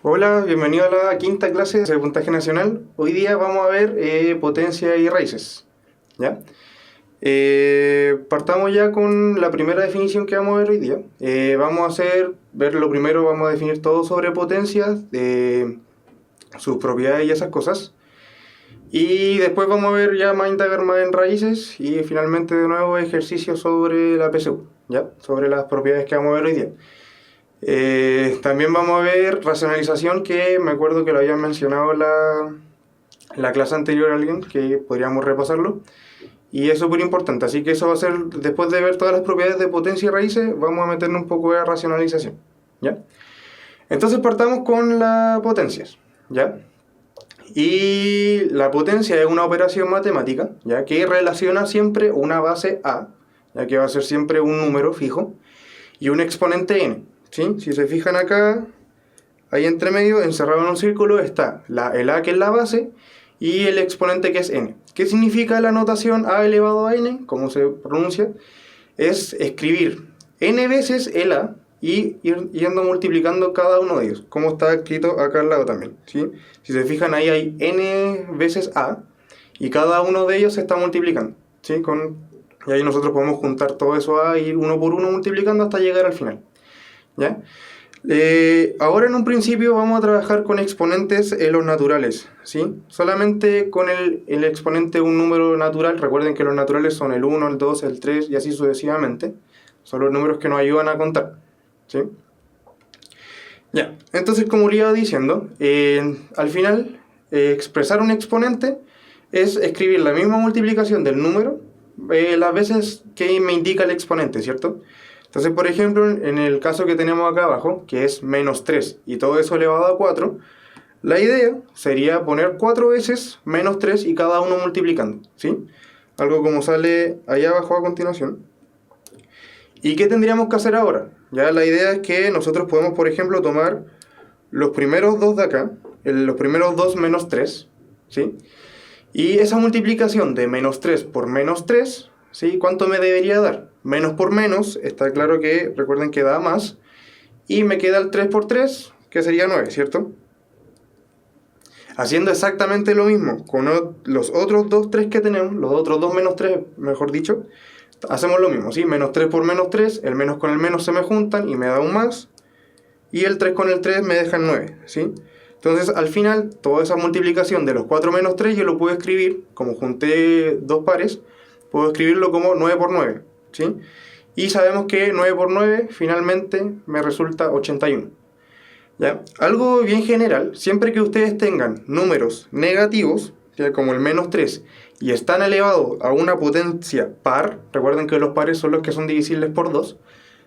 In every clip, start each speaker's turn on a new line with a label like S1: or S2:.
S1: Hola, bienvenido a la quinta clase de puntaje nacional. Hoy día vamos a ver potencia y raíces. ¿Ya? Partamos ya con la primera definición que vamos a ver hoy día. Ver lo primero, vamos a definir todo sobre potencias, sus propiedades y esas cosas. Y después vamos a ver ya más indagar más en raíces y finalmente de nuevo ejercicios sobre la PSU, ¿ya? Sobre las propiedades que vamos a ver hoy día. También vamos a ver racionalización, que me acuerdo que lo habían mencionado en la clase anterior a alguien, que podríamos repasarlo. Y es súper importante, así que eso va a ser, después de ver todas las propiedades de potencia y raíces, vamos a meternos un poco de racionalización, ¿ya? Entonces partamos con las potencias, ¿ya? Y la potencia es una operación matemática, ¿ya? Que relaciona siempre una base A, ya que va a ser siempre un número fijo, y un exponente n. ¿Sí? Si se fijan acá, ahí entre medio, encerrado en un círculo, está el a, que es la base, y el exponente, que es n. ¿Qué significa la notación a elevado a n? ¿Cómo se pronuncia? Es escribir n veces el a y ir yendo multiplicando cada uno de ellos, como está escrito acá al lado también. ¿Sí? Si se fijan, ahí hay n veces a, y cada uno de ellos se está multiplicando. ¿Sí? Y ahí nosotros podemos juntar todo eso a ir uno por uno multiplicando hasta llegar al final. ¿Ya? Ahora en un principio vamos a trabajar con exponentes en los naturales, ¿sí? Solamente con el exponente de un número natural. Recuerden que los naturales son el 1, el 2, el 3 y así sucesivamente. Son los números que nos ayudan a contar, ¿sí? Ya, entonces, como le iba diciendo, al final expresar un exponente es escribir la misma multiplicación del número las veces que me indica el exponente, ¿cierto? Entonces, por ejemplo, en el caso que tenemos acá abajo, que es menos 3 y todo eso elevado a 4, la idea sería poner 4 veces menos 3 y cada uno multiplicando, ¿sí? Algo como sale allá abajo a continuación. ¿Y qué tendríamos que hacer ahora? Ya la idea es que nosotros podemos, por ejemplo, tomar los primeros dos de acá, los primeros dos menos 3, ¿sí? Y esa multiplicación de menos 3 por menos 3, ¿sí? ¿Cuánto me debería dar? Menos por menos, está claro que, recuerden que da más, y me queda el 3 por 3, que sería 9, ¿cierto? Haciendo exactamente lo mismo con los otros dos 3 que tenemos, los otros dos menos 3, mejor dicho, hacemos lo mismo, ¿sí? Menos 3 por menos 3, el menos con el menos se me juntan y me da un más, y el 3 con el 3 me dejan 9, ¿sí? Entonces, al final, toda esa multiplicación de los 4 menos 3 yo lo puedo escribir, como junté dos pares, puedo escribirlo como 9 por 9, ¿sí? Y sabemos que 9 por 9 finalmente me resulta 81. ¿Ya? Algo bien general, siempre que ustedes tengan números negativos, ¿sí? Como el menos 3, y están elevados a una potencia par, recuerden que los pares son los que son divisibles por 2,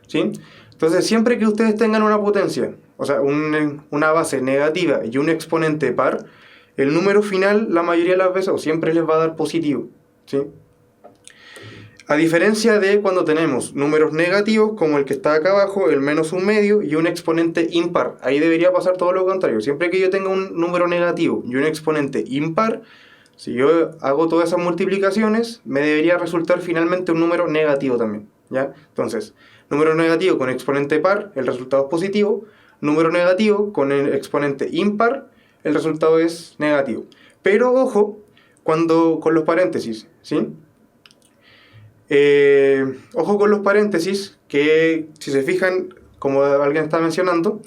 S1: ¿sí? Entonces, siempre que ustedes tengan una potencia, o sea, una base negativa y un exponente par, el número final, la mayoría de las veces, o siempre les va a dar positivo, ¿sí? A diferencia de cuando tenemos números negativos, como el que está acá abajo, el menos un medio, y un exponente impar. Ahí debería pasar todo lo contrario. Siempre que yo tenga un número negativo y un exponente impar, si yo hago todas esas multiplicaciones, me debería resultar finalmente un número negativo también, ¿ya? Entonces, número negativo con exponente par, el resultado es positivo. Número negativo con el exponente impar, el resultado es negativo. Pero ojo, con los paréntesis, ¿sí? Ojo con los paréntesis, que si se fijan, como alguien está mencionando,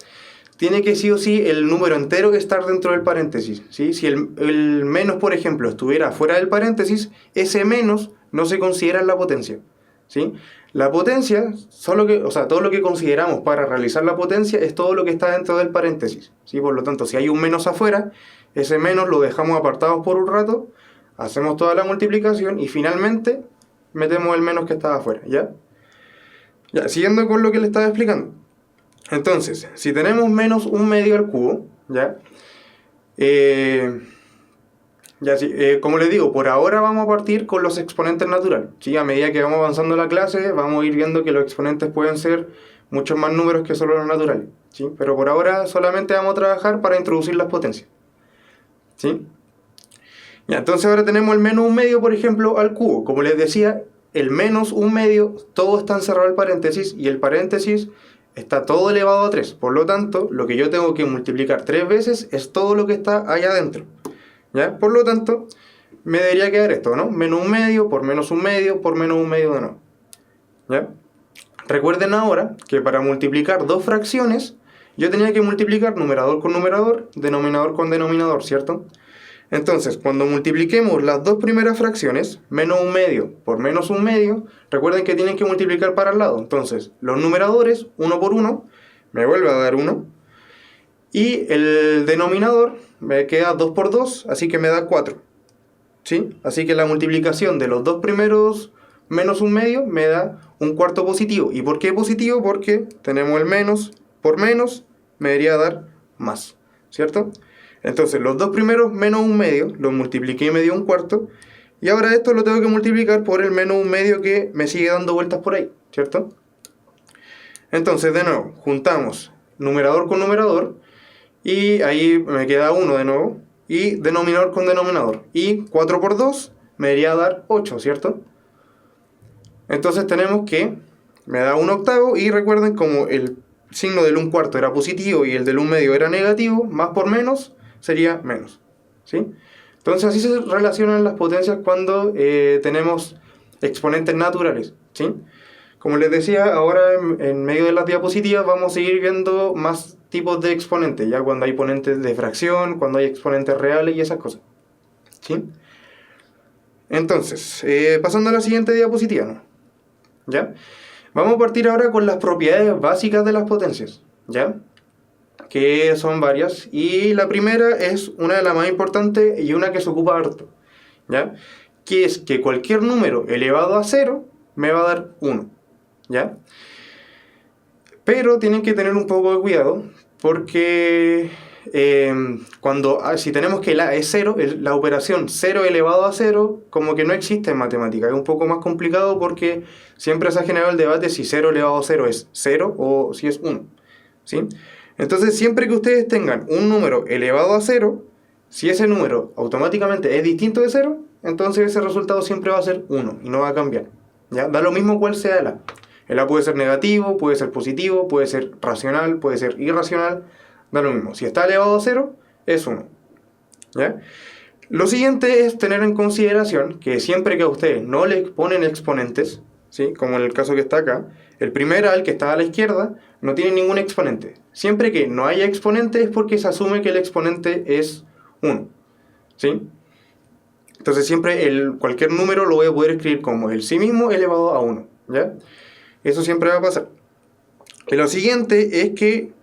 S1: tiene que sí o sí el número entero estar dentro del paréntesis, ¿sí? Si el menos, por ejemplo, estuviera fuera del paréntesis, ese menos no se considera en la potencia, ¿sí? La potencia, todo lo que consideramos para realizar la potencia es todo lo que está dentro del paréntesis, ¿sí? Por lo tanto, si hay un menos afuera, ese menos lo dejamos apartado por un rato, hacemos toda la multiplicación y finalmente metemos el menos que estaba afuera, ¿ya? Ya, siguiendo con lo que le estaba explicando. Entonces, si tenemos menos un medio al cubo, ¿ya? Como les digo, por ahora vamos a partir con los exponentes naturales, ¿sí? A medida que vamos avanzando la clase, vamos a ir viendo que los exponentes pueden ser muchos más números que solo los naturales, ¿sí? Pero por ahora solamente vamos a trabajar para introducir las potencias, ¿sí? Ya, entonces ahora tenemos el menos un medio, por ejemplo, al cubo. Como les decía, el menos un medio, todo está encerrado en paréntesis, y el paréntesis está todo elevado a 3. Por lo tanto, lo que yo tengo que multiplicar 3 veces es todo lo que está allá adentro. ¿Ya? Por lo tanto, me debería quedar esto, ¿no? Menos un medio por menos un medio por menos un medio de nuevo. ¿Ya? Recuerden ahora que para multiplicar dos fracciones, yo tenía que multiplicar numerador con numerador, denominador con denominador, ¿cierto? Entonces, cuando multipliquemos las dos primeras fracciones, menos un medio por menos un medio, recuerden que tienen que multiplicar para el lado. Entonces, los numeradores, 1 por 1, me vuelve a dar 1. Y el denominador me queda 2 por 2, así que me da 4. ¿Sí? Así que la multiplicación de los dos primeros menos un medio me da un cuarto positivo. ¿Y por qué positivo? Porque tenemos el menos por menos, me debería dar más, ¿cierto? Entonces los dos primeros menos un medio los multipliqué y me dio un cuarto. Y ahora esto lo tengo que multiplicar por el menos un medio que me sigue dando vueltas por ahí, ¿cierto? Entonces de nuevo, juntamos numerador con numerador. Y ahí me queda 1 de nuevo. Y denominador con denominador. Y 4 por 2 me debería dar 8, ¿cierto? Entonces tenemos que me da 1 octavo. Y recuerden, como el signo del 1 cuarto era positivo y el del 1 medio era negativo, más por menos sería menos, ¿sí? Entonces así se relacionan las potencias cuando tenemos exponentes naturales, ¿sí? Como les decía, ahora en medio de las diapositivas vamos a seguir viendo más tipos de exponentes, ya cuando hay exponentes de fracción, cuando hay exponentes reales y esas cosas, ¿sí? Entonces, pasando a la siguiente diapositiva, ¿no? ¿Ya? Vamos a partir ahora con las propiedades básicas de las potencias, ¿ya? Que son varias, y la primera es una de las más importantes y una que se ocupa harto, ¿ya? Que es que cualquier número elevado a 0 me va a dar 1, ¿ya? Pero tienen que tener un poco de cuidado porque si tenemos que la es 0, la operación 0 elevado a 0 como que no existe en matemática. Es un poco más complicado porque siempre se ha generado el debate si 0 elevado a 0 es 0 o si es 1, ¿sí? Entonces siempre que ustedes tengan un número elevado a 0, si ese número automáticamente es distinto de 0, entonces ese resultado siempre va a ser 1 y no va a cambiar, ¿ya? Da lo mismo cuál sea el A. El A puede ser negativo, puede ser positivo, puede ser racional, puede ser irracional, da lo mismo. Si está elevado a 0, es 1, ¿ya? Lo siguiente es tener en consideración que siempre que a ustedes no le ponen exponentes, ¿sí? Como en el caso que está acá, el primer A, el que está a la izquierda, no tiene ningún exponente. Siempre que no haya exponente es porque se asume que el exponente es 1, ¿sí? Entonces siempre cualquier número lo voy a poder escribir como el sí mismo elevado a 1, ¿ya? Eso siempre va a pasar. Y lo siguiente es que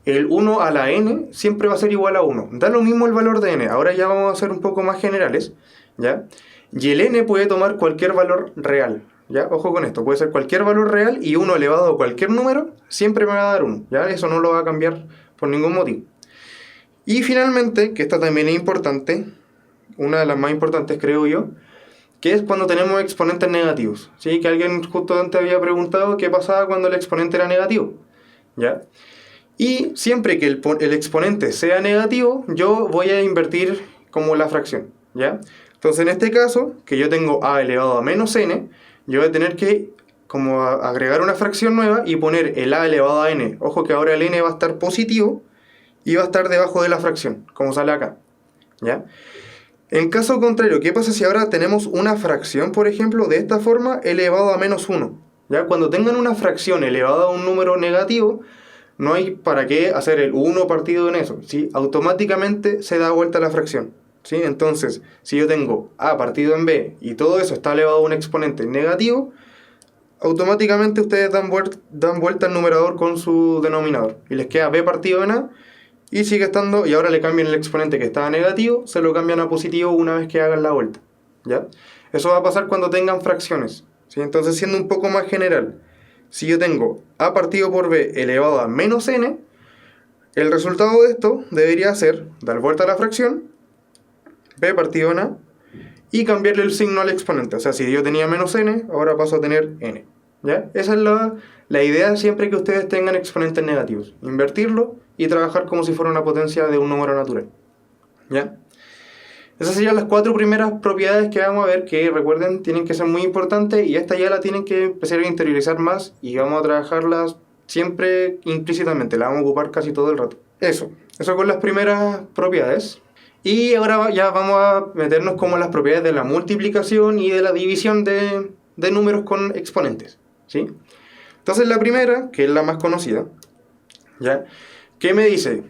S1: el 1 a la n siempre va a ser igual a 1. Da lo mismo el valor de n. Ahora ya vamos a ser un poco más generales, ¿ya? Y el n puede tomar cualquier valor real, ¿ya? Ojo con esto, puede ser cualquier valor real y 1 elevado a cualquier número siempre me va a dar 1, ¿ya? Eso no lo va a cambiar por ningún motivo. Y finalmente, que esta también es importante, una de las más importantes creo yo, que es cuando tenemos exponentes negativos, ¿sí? Que alguien justo antes había preguntado qué pasaba cuando el exponente era negativo, ¿ya? Y siempre que el exponente sea negativo, yo voy a invertir como la fracción, ¿ya? Entonces en este caso, que yo tengo a elevado a menos n, yo voy a tener que como agregar una fracción nueva y poner el a elevado a n. Ojo que ahora el n va a estar positivo y va a estar debajo de la fracción, como sale acá, ¿ya? En caso contrario, ¿qué pasa si ahora tenemos una fracción, por ejemplo, de esta forma, elevado a menos 1? ¿Ya? Cuando tengan una fracción elevada a un número negativo, no hay para qué hacer el 1 partido en eso, ¿sí? Automáticamente se da vuelta la fracción, ¿sí? Entonces, si yo tengo a partido en b y todo eso está elevado a un exponente negativo, automáticamente ustedes dan vuelta al numerador con su denominador y les queda b partido en a. Y sigue estando, y ahora le cambian el exponente que estaba negativo, se lo cambian a positivo una vez que hagan la vuelta, ¿ya? Eso va a pasar cuando tengan fracciones, ¿sí? Entonces, siendo un poco más general, si yo tengo a partido por b elevado a menos n, el resultado de esto debería ser dar vuelta a la fracción, b partido en a, y cambiarle el signo al exponente. O sea, si yo tenía menos n, ahora paso a tener n, ¿ya? Esa es la idea siempre que ustedes tengan exponentes negativos. Invertirlo y trabajar como si fuera una potencia de un número natural, ¿ya? Esas serían las 4 primeras propiedades que vamos a ver, que recuerden, tienen que ser muy importantes y esta ya la tienen que empezar a interiorizar más y vamos a trabajarlas siempre implícitamente, la vamos a ocupar casi todo el rato. Eso con las primeras propiedades. Y ahora ya vamos a meternos como en las propiedades de la multiplicación y de la división de números con exponentes, ¿sí? Entonces la primera, que es la más conocida, ¿ya? ¿Qué me dice?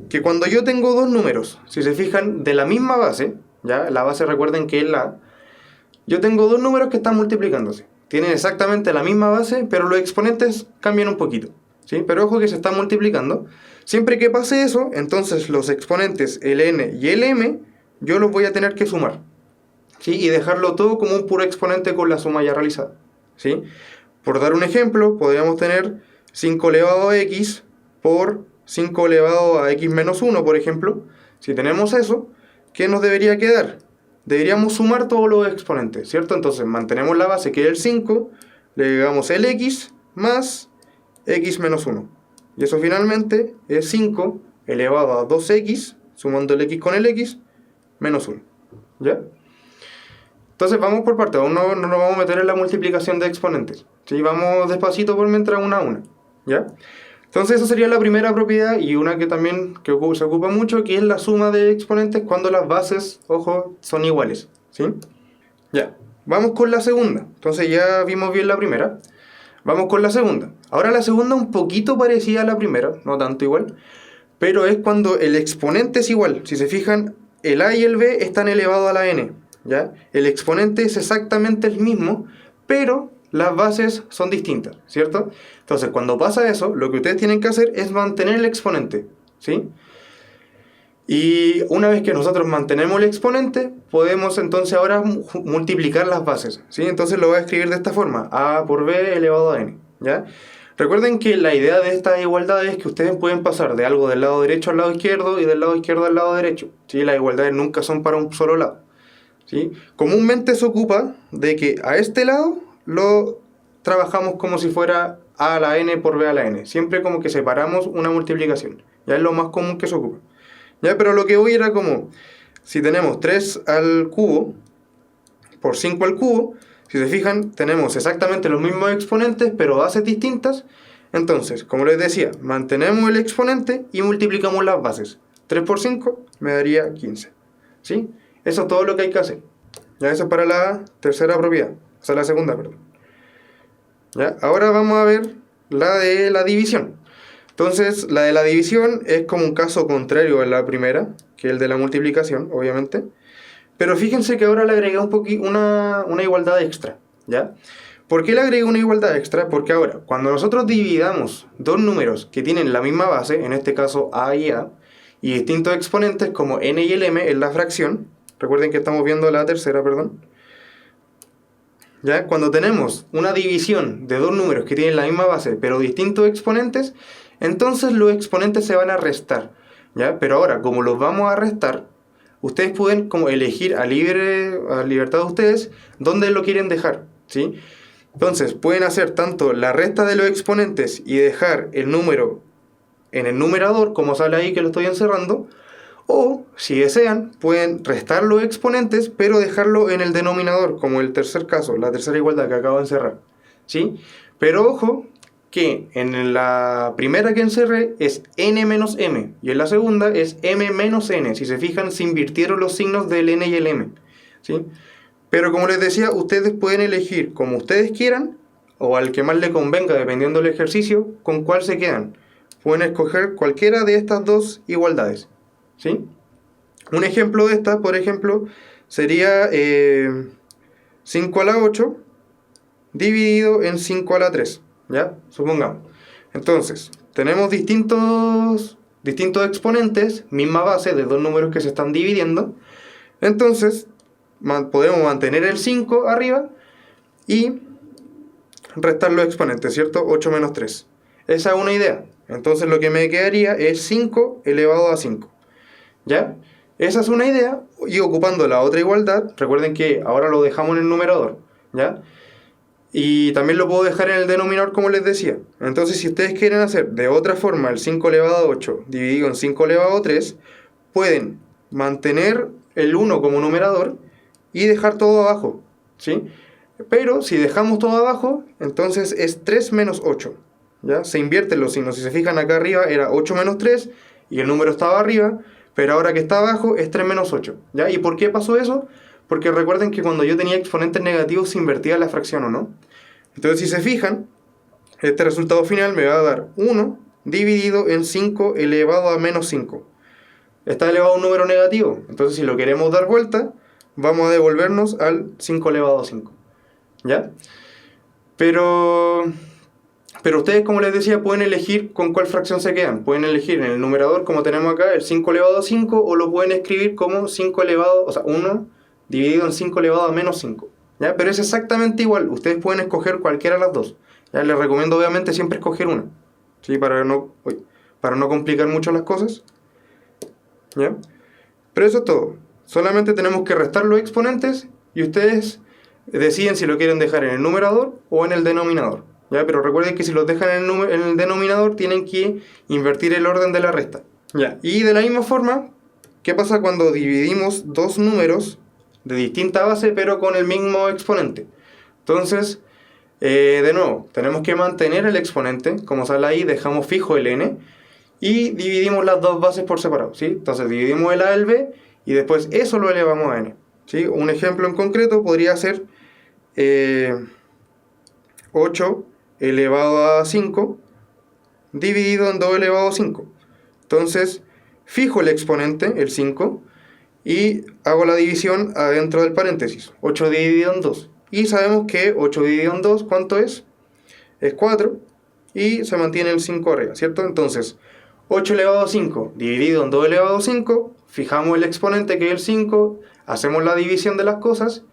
S1: Que cuando yo tengo dos números, si se fijan, de la misma base, ¿ya? La base recuerden que es la A. Yo tengo dos números que están multiplicándose. Tienen exactamente la misma base, pero los exponentes cambian un poquito, ¿sí? Pero ojo que se están multiplicando. Siempre que pase eso, entonces los exponentes, el n y el m, yo los voy a tener que sumar, ¿sí? Y dejarlo todo como un puro exponente con la suma ya realizada, ¿sí? Por dar un ejemplo, podríamos tener 5 elevado a x por 5 elevado a x menos 1, por ejemplo. Si tenemos eso, ¿qué nos debería quedar? Deberíamos sumar todos los exponentes, ¿cierto? Entonces mantenemos la base que es el 5, le agregamos el x más x menos 1. Y eso finalmente es 5 elevado a 2x, sumando el x con el x, menos 1. ¿Ya? Entonces vamos por partes, aún no nos vamos a meter en la multiplicación de exponentes, ¿sí? Vamos despacito por mientras una a una, ¿ya? Entonces esa sería la primera propiedad y una que también se ocupa mucho, que es la suma de exponentes cuando las bases, ojo, son iguales, ¿sí? Ya, vamos con la segunda. Entonces ya vimos bien la primera. Vamos con la segunda. Ahora la segunda un poquito parecida a la primera, no tanto igual, pero es cuando el exponente es igual. Si se fijan, el a y el b están elevados a la n, ¿ya? El exponente es exactamente el mismo, pero las bases son distintas, ¿cierto? Entonces, cuando pasa eso, lo que ustedes tienen que hacer es mantener el exponente, ¿sí? Y una vez que nosotros mantenemos el exponente, podemos entonces ahora multiplicar las bases, ¿sí? Entonces lo voy a escribir de esta forma, a por b elevado a n, ¿ya? Recuerden que la idea de esta igualdad es que ustedes pueden pasar de algo del lado derecho al lado izquierdo y del lado izquierdo al lado derecho, ¿sí? Las igualdades nunca son para un solo lado, ¿sí? Comúnmente se ocupa de que a este lado lo trabajamos como si fuera a a la n por b a la n, siempre como que separamos una multiplicación, ya es lo más común que se ocupa. ¿Ya? Pero lo que voy era como, si tenemos 3 al cubo por 5 al cubo, si se fijan, tenemos exactamente los mismos exponentes, pero bases distintas. Entonces, como les decía, mantenemos el exponente y multiplicamos las bases. 3 por 5 me daría 15, ¿sí? Eso es todo lo que hay que hacer. Ya eso es para la tercera propiedad, o sea, la segunda, perdón. ¿Ya? Ahora vamos a ver la de la división. Entonces, la de la división es como un caso contrario a la primera, que es el de la multiplicación, obviamente. Pero fíjense que ahora le agregué una igualdad extra, ¿ya? ¿Por qué le agregué una igualdad extra? Porque ahora, cuando nosotros dividamos dos números que tienen la misma base, en este caso a y a, y distintos exponentes como n y el m en la fracción, recuerden que estamos viendo la tercera, perdón, ¿ya? Cuando tenemos una división de dos números que tienen la misma base, pero distintos exponentes, entonces los exponentes se van a restar, ¿ya? Pero ahora, como los vamos a restar, ustedes pueden como elegir a libertad de ustedes dónde lo quieren dejar, ¿sí? Entonces, pueden hacer tanto la resta de los exponentes y dejar el número en el numerador, como sale ahí que lo estoy encerrando, o, si desean, pueden restar los exponentes, pero dejarlo en el denominador, como el tercer caso, la tercera igualdad que acabo de encerrar, ¿sí? Pero ojo, que en la primera que encerré es n menos m y en la segunda es m menos n. Si se fijan, se invirtieron los signos del n y el m, ¿sí? Pero como les decía, ustedes pueden elegir como ustedes quieran o al que más le convenga dependiendo del ejercicio, con cuál se quedan. Pueden escoger cualquiera de estas dos igualdades, ¿sí? Un ejemplo de estas, por ejemplo, sería 5 a la 8 dividido en 5 a la 3. ¿Ya? Supongamos. Entonces, tenemos distintos exponentes, misma base de dos números que se están dividiendo. Entonces, podemos mantener el 5 arriba y restar los exponentes, ¿cierto? 8 menos 3. Esa es una idea. Entonces, lo que me quedaría es 5 elevado a 5. ¿Ya? Esa es una idea. Y ocupando la otra igualdad, recuerden que ahora lo dejamos en el numerador, ¿ya? Y también lo puedo dejar en el denominador como les decía. Entonces, si ustedes quieren hacer de otra forma el 5 elevado a 8 dividido en 5 elevado a 3, pueden mantener el 1 como numerador y dejar todo abajo, ¿sí? Pero si dejamos todo abajo, entonces es 3 menos 8, ¿ya? Se invierten los signos. Si se fijan acá arriba era 8 menos 3 y el número estaba arriba, pero ahora que está abajo es 3 menos 8. ¿Ya? ¿Y por qué pasó eso? Porque recuerden que cuando yo tenía exponentes negativos se invertía la fracción, ¿o no? Entonces si se fijan, este resultado final me va a dar 1 dividido en 5 elevado a menos 5. Está elevado a un número negativo, entonces si lo queremos dar vuelta, vamos a devolvernos al 5 elevado a 5. ¿Ya? Pero ustedes, como les decía, pueden elegir con cuál fracción se quedan. Pueden elegir en el numerador, como tenemos acá, el 5 elevado a 5, o lo pueden escribir como 5 elevado, o sea, 1 dividido en 5 elevado a menos 5. ¿Ya? Pero es exactamente igual, ustedes pueden escoger cualquiera de las dos. ¿Ya? Les recomiendo obviamente siempre escoger una, ¿sí? Para no complicar mucho las cosas. ¿Ya? Pero eso es todo. Solamente tenemos que restar los exponentes y ustedes deciden si lo quieren dejar en el numerador o en el denominador. ¿Ya? Pero recuerden que si los dejan en el denominador tienen que invertir el orden de la resta. ¿Ya? Y de la misma forma, ¿qué pasa cuando dividimos dos números de distinta base pero con el mismo exponente? Entonces, de nuevo, tenemos que mantener el exponente, como sale ahí, dejamos fijo el n y dividimos las dos bases por separado, ¿sí? Entonces dividimos el a y el b y después eso lo elevamos a n, ¿sí? Un ejemplo en concreto podría ser 8 elevado a 5 dividido en 2 elevado a 5. Entonces fijo el exponente, el 5, y hago la división adentro del paréntesis, 8 dividido en 2. Y sabemos que 8 dividido en 2, ¿cuánto es? Es 4, y se mantiene el 5 arriba, ¿cierto? Entonces, 8 elevado a 5 dividido en 2 elevado a 5, fijamos el exponente que es el 5, hacemos la división de las cosas,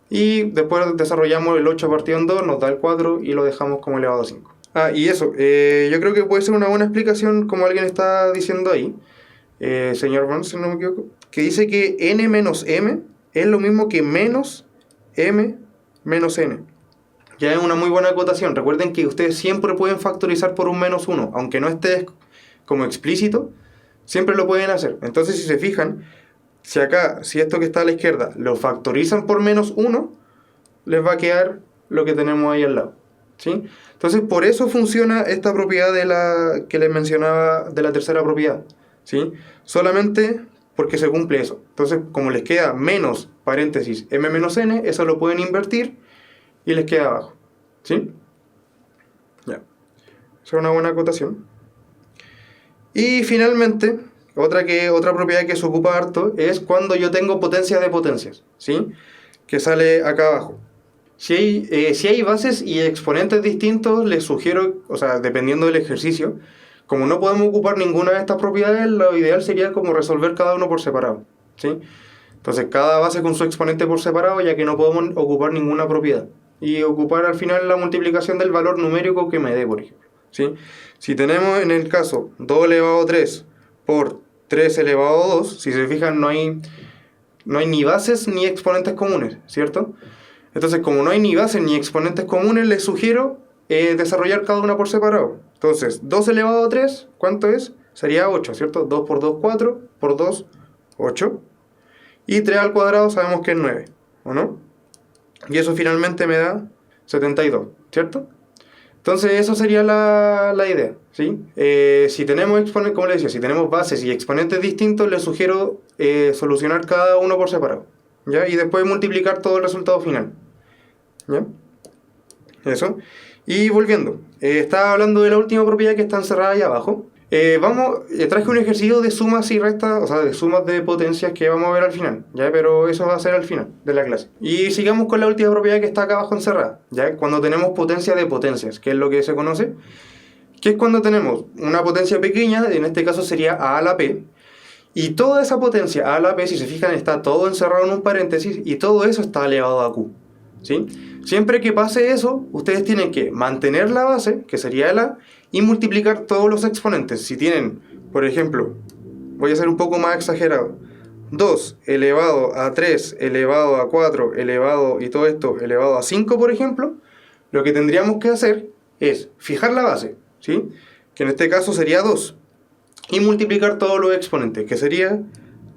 S1: y después desarrollamos el 8 partido en 2, nos da el 4, y lo dejamos como elevado a 5. Y eso, yo creo que puede ser una buena explicación, como alguien está diciendo ahí, señor Burns, si no me equivoco, que dice que n menos m es lo mismo que menos m menos n. Ya es una muy buena acotación. Recuerden que ustedes siempre pueden factorizar por un menos 1, aunque no esté como explícito, siempre lo pueden hacer. Entonces, si se fijan, si esto que está a la izquierda lo factorizan por menos 1, les va a quedar lo que tenemos ahí al lado, ¿sí? Entonces, por eso funciona esta propiedad que les mencionaba de la tercera propiedad, ¿sí? Solamente porque se cumple eso. Entonces, como les queda menos paréntesis m menos n, eso lo pueden invertir y les queda abajo, ¿sí? Ya. Esa es una buena acotación. Y finalmente, otra propiedad que se ocupa harto es cuando yo tengo potencia de potencias, ¿sí? Que sale acá abajo. Si hay bases y exponentes distintos, les sugiero, o sea, dependiendo del ejercicio, como no podemos ocupar ninguna de estas propiedades, lo ideal sería como resolver cada uno por separado, ¿sí? Entonces, cada base con su exponente por separado, ya que no podemos ocupar ninguna propiedad. Y ocupar al final la multiplicación del valor numérico que me dé, por ejemplo, ¿sí? Si tenemos en el caso 2 elevado a 3 por 3 elevado a 2, si se fijan no hay ni bases ni exponentes comunes, ¿cierto? Entonces, como no hay ni bases ni exponentes comunes, les sugiero desarrollar cada una por separado. Entonces, 2 elevado a 3, ¿cuánto es? Sería 8, ¿cierto? 2 por 2, 4, por 2, 8. Y 3 al cuadrado sabemos que es 9, ¿o no? Y eso finalmente me da 72, ¿cierto? Entonces, eso sería la idea, ¿sí? Si tenemos exponentes, como les decía, si tenemos bases y exponentes distintos, les sugiero solucionar cada uno por separado, ¿ya? Y después multiplicar todo el resultado final, ¿ya? Eso. Y volviendo, estaba hablando de la última propiedad que está encerrada ahí abajo. Traje un ejercicio de sumas y restas, o sea, de sumas de potencias que vamos a ver al final, ¿ya? Pero eso va a ser al final de la clase. Y sigamos con la última propiedad que está acá abajo encerrada, ¿ya? Cuando tenemos potencia de potencias, que es lo que se conoce, que es cuando tenemos una potencia pequeña, en este caso sería a la p, y toda esa potencia a la p, si se fijan, está todo encerrado en un paréntesis, y todo eso está elevado a q, ¿sí? Siempre que pase eso, ustedes tienen que mantener la base, que sería el a, y multiplicar todos los exponentes. Si tienen, por ejemplo, voy a ser un poco más exagerado, 2 elevado a 3 elevado a 4 elevado y todo esto elevado a 5, por ejemplo, lo que tendríamos que hacer es fijar la base, ¿sí? Que en este caso sería 2, y multiplicar todos los exponentes, que sería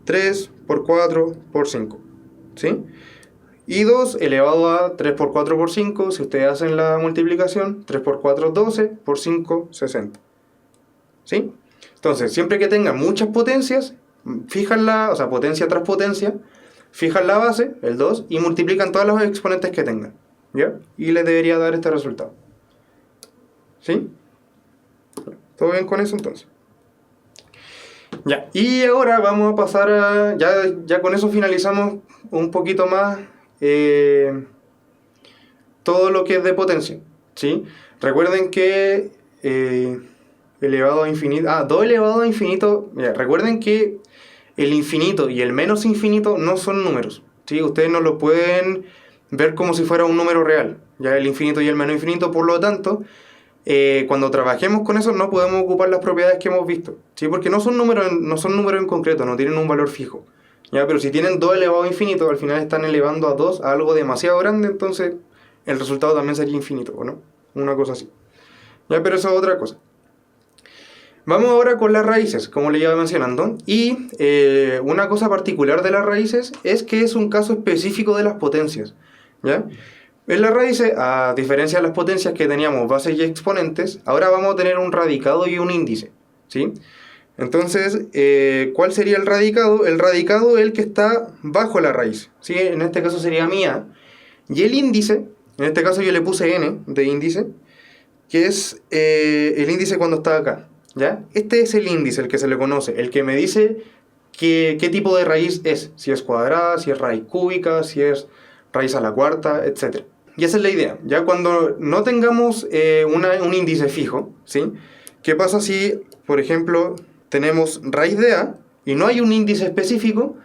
S1: 3 por 4 por 5, ¿sí? Y 2 elevado a 3 por 4 por 5, si ustedes hacen la multiplicación, 3 por 4 12, por 5 60. ¿Sí? Entonces, siempre que tengan muchas potencias, fijan o sea, potencia tras potencia, fijan la base, el 2, y multiplican todos los exponentes que tengan. ¿Ya? Y les debería dar este resultado. ¿Sí? ¿Todo bien con eso entonces? Ya, y ahora vamos a pasar a... Ya con eso finalizamos un poquito más todo lo que es de potencia, ¿sí? Recuerden que elevado a infinito... 2 elevado a infinito... Mira, recuerden que el infinito y el menos infinito no son números, ¿sí? Ustedes no lo pueden ver como si fuera un número real, ya el infinito y el menos infinito, por lo tanto... cuando trabajemos con eso no podemos ocupar las propiedades que hemos visto, ¿sí? Porque no son números en concreto, no tienen un valor fijo, ¿ya? Pero si tienen 2 elevado a infinito, al final están elevando a 2 a algo demasiado grande, entonces el resultado también sería infinito, ¿o no? Una cosa así. ¿Ya? Pero eso es otra cosa. Vamos ahora con las raíces, como le iba mencionando, y una cosa particular de las raíces es que es un caso específico de las potencias, ¿ya? En las raíces, a diferencia de las potencias que teníamos bases y exponentes, ahora vamos a tener un radicado y un índice, ¿sí? Entonces, ¿cuál sería el radicado? El radicado es el que está bajo la raíz, ¿sí? En este caso sería mi A. Y el índice, en este caso yo le puse n de índice, que es el índice cuando está acá, ¿ya? Este es el índice, el que se le conoce, el que me dice qué tipo de raíz es, si es cuadrada, si es raíz cúbica, si es raíz a la cuarta, etc. Y esa es la idea. Ya cuando no tengamos un índice fijo, ¿sí? ¿Qué pasa si, por ejemplo, tenemos raíz de A y no hay un índice específico?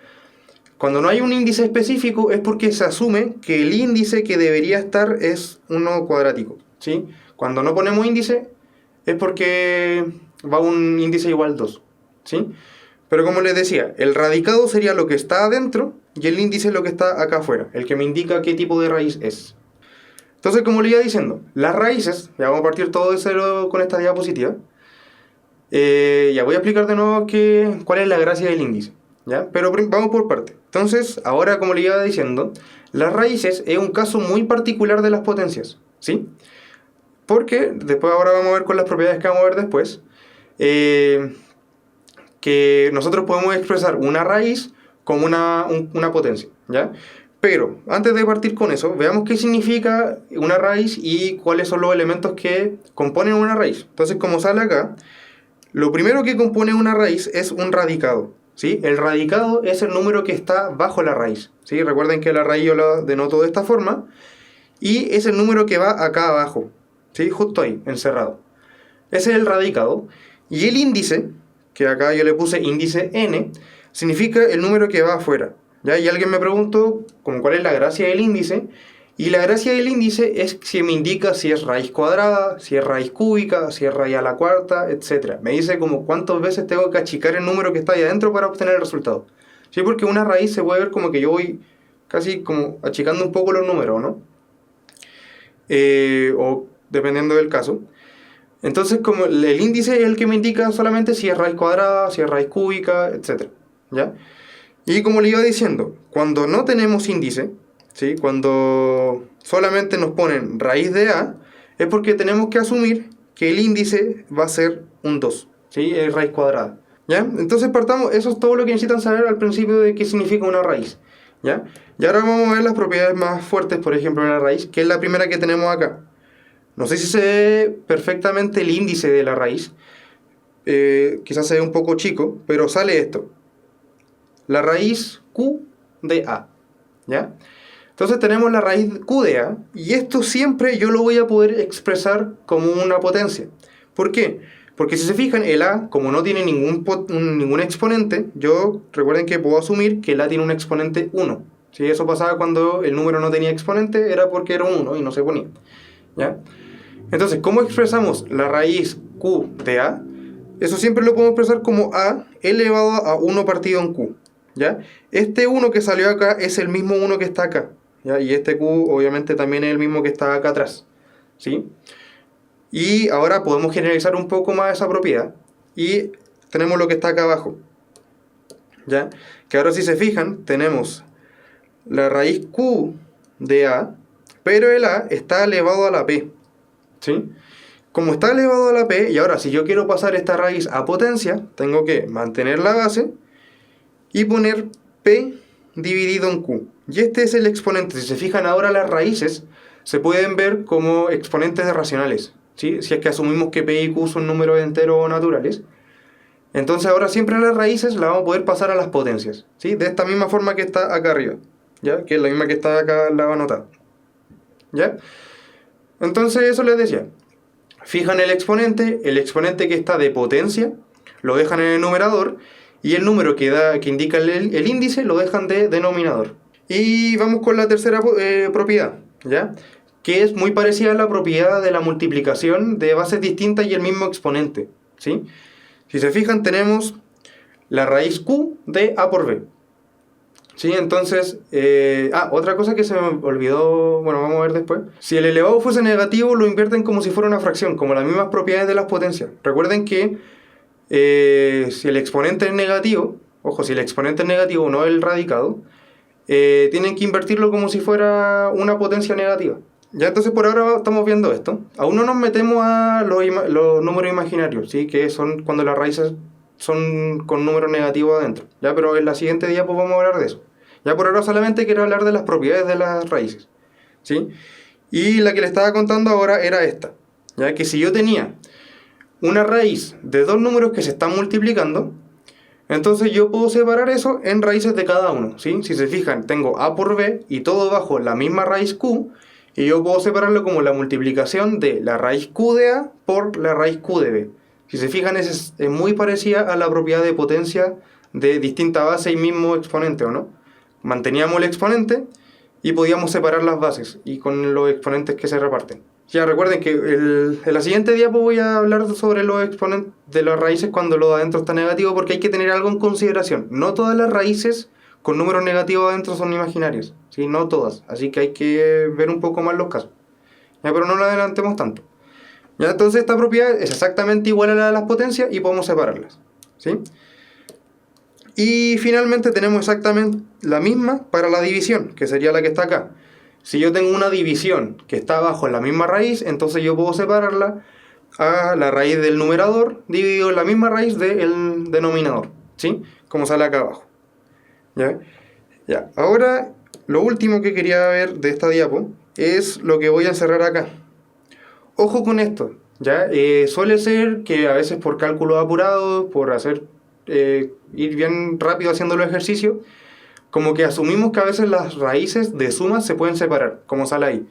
S1: Cuando no hay un índice específico es porque se asume que el índice que debería estar es uno cuadrático, ¿sí? Cuando no ponemos índice es porque va un índice igual 2, ¿sí? Pero como les decía, el radicado sería lo que está adentro y el índice es lo que está acá afuera, el que me indica qué tipo de raíz es. Entonces, como le iba diciendo, las raíces, ya vamos a partir todo de cero con esta diapositiva. Ya voy a explicar de nuevo cuál es la gracia del índice, ¿ya? Pero vamos por parte. Entonces, ahora como le iba diciendo, las raíces es un caso muy particular de las potencias, ¿sí? Porque después ahora vamos a ver con las propiedades que vamos a ver después, que nosotros podemos expresar una raíz como una potencia, ¿ya? Pero, antes de partir con eso, veamos qué significa una raíz y cuáles son los elementos que componen una raíz. Entonces, como sale acá, lo primero que compone una raíz es un radicado, ¿sí? El radicado es el número que está bajo la raíz, ¿sí? Recuerden que la raíz yo la denoto de esta forma, y es el número que va acá abajo, ¿sí? Justo ahí, encerrado. Ese es el radicado. Y el índice, que acá yo le puse índice n, significa el número que va afuera. ¿Ya? Y alguien me preguntó cuál es la gracia del índice, y la gracia del índice es que me indica si es raíz cuadrada, si es raíz cúbica, si es raíz a la cuarta, etc. Me dice como cuántas veces tengo que achicar el número que está ahí adentro para obtener el resultado. ¿Sí? Porque una raíz se puede ver como que yo voy casi como achicando un poco los números, ¿no? O dependiendo del caso. Entonces, como el índice es el que me indica solamente si es raíz cuadrada, si es raíz cúbica, etc. ¿Ya? Y como le iba diciendo, cuando no tenemos índice, ¿sí? Cuando solamente nos ponen raíz de A, es porque tenemos que asumir que el índice va a ser un 2, ¿sí? Es raíz cuadrada, ¿ya? Entonces partamos, eso es todo lo que necesitan saber al principio de qué significa una raíz, ¿ya? Y ahora vamos a ver las propiedades más fuertes, por ejemplo, de la raíz, que es la primera que tenemos acá. No sé si se ve perfectamente el índice de la raíz, quizás se ve un poco chico, pero sale esto. La raíz Q de A, ¿ya? Entonces tenemos la raíz Q de A, y esto siempre yo lo voy a poder expresar como una potencia. ¿Por qué? Porque si se fijan, el A, como no tiene ningún exponente, recuerden que puedo asumir que el A tiene un exponente 1. Si eso pasaba cuando el número no tenía exponente, era porque era un 1 y no se ponía, ¿ya? Entonces, ¿cómo expresamos la raíz Q de A? Eso siempre lo podemos expresar como A elevado a 1 partido en Q, ¿ya? Este 1 que salió acá es el mismo 1 que está acá, ¿ya? Y este Q obviamente también es el mismo que está acá atrás, ¿sí? Y ahora podemos generalizar un poco más esa propiedad y tenemos lo que está acá abajo, ¿ya? Que ahora si se fijan tenemos la raíz Q de A, pero el A está elevado a la P, ¿sí? Como está elevado a la P, y ahora si yo quiero pasar esta raíz a potencia, tengo que mantener la base y poner P dividido en Q. Y este es el exponente. Si se fijan ahora, las raíces se pueden ver como exponentes racionales, ¿sí? Si es que asumimos que P y Q son números enteros o naturales. Entonces ahora siempre las raíces las vamos a poder pasar a las potencias, ¿sí? De esta misma forma que está acá arriba, ¿ya? Que es la misma que está acá al lado anotado, ¿ya? Entonces eso les decía. Fijan el exponente que está de potencia, lo dejan en el numerador, y el número que indica el índice lo dejan de denominador. Y vamos con la tercera propiedad, ¿ya? Que es muy parecida a la propiedad de la multiplicación de bases distintas y el mismo exponente, ¿sí? Si se fijan, tenemos la raíz Q de A por B, ¿sí? Entonces, otra cosa que se me olvidó, bueno, vamos a ver después. Si el elevado fuese negativo, lo invierten como si fuera una fracción, como las mismas propiedades de las potencias. Recuerden que si el exponente es negativo, ojo, si el exponente es negativo, no el radicado, tienen que invertirlo como si fuera una potencia negativa. Ya, entonces por ahora estamos viendo esto. Aún no nos metemos a los números imaginarios, ¿sí? Que son cuando las raíces son con números negativos adentro. Ya, pero en la siguiente diapo vamos a hablar de eso. Ya por ahora solamente quiero hablar de las propiedades de las raíces, ¿sí? Y la que le estaba contando ahora era esta, ya que si yo tenía una raíz de dos números que se están multiplicando, entonces yo puedo separar eso en raíces de cada uno, ¿sí? Si se fijan, tengo A por B y todo bajo la misma raíz Q, y yo puedo separarlo como la multiplicación de la raíz Q de A por la raíz Q de B. Si se fijan, es muy parecida a la propiedad de potencia de distinta base y mismo exponente, ¿o no? Manteníamos el exponente y podíamos separar las bases y con los exponentes que se reparten. Ya recuerden que en la siguiente diapo voy a hablar sobre los exponentes de las raíces cuando lo de adentro está negativo, porque hay que tener algo en consideración. No todas las raíces con números negativos adentro son imaginarias, ¿sí? No todas, así que hay que ver un poco más los casos. Ya, pero no lo adelantemos tanto. Ya, entonces esta propiedad es exactamente igual a la de las potencias y podemos separarlas, ¿sí? Y finalmente tenemos exactamente la misma para la división, que sería la que está acá. Si yo tengo una división que está abajo en la misma raíz, entonces yo puedo separarla a la raíz del numerador dividido en la misma raíz del denominador, ¿sí? Como sale acá abajo. ¿Ya? Ya. Ahora, lo último que quería ver de esta diapo es lo que voy a encerrar acá. Ojo con esto, ¿ya? Suele ser que a veces por cálculos apurados, por ir bien rápido haciendo los ejercicios, como que asumimos que a veces las raíces de sumas se pueden separar, como sale ahí.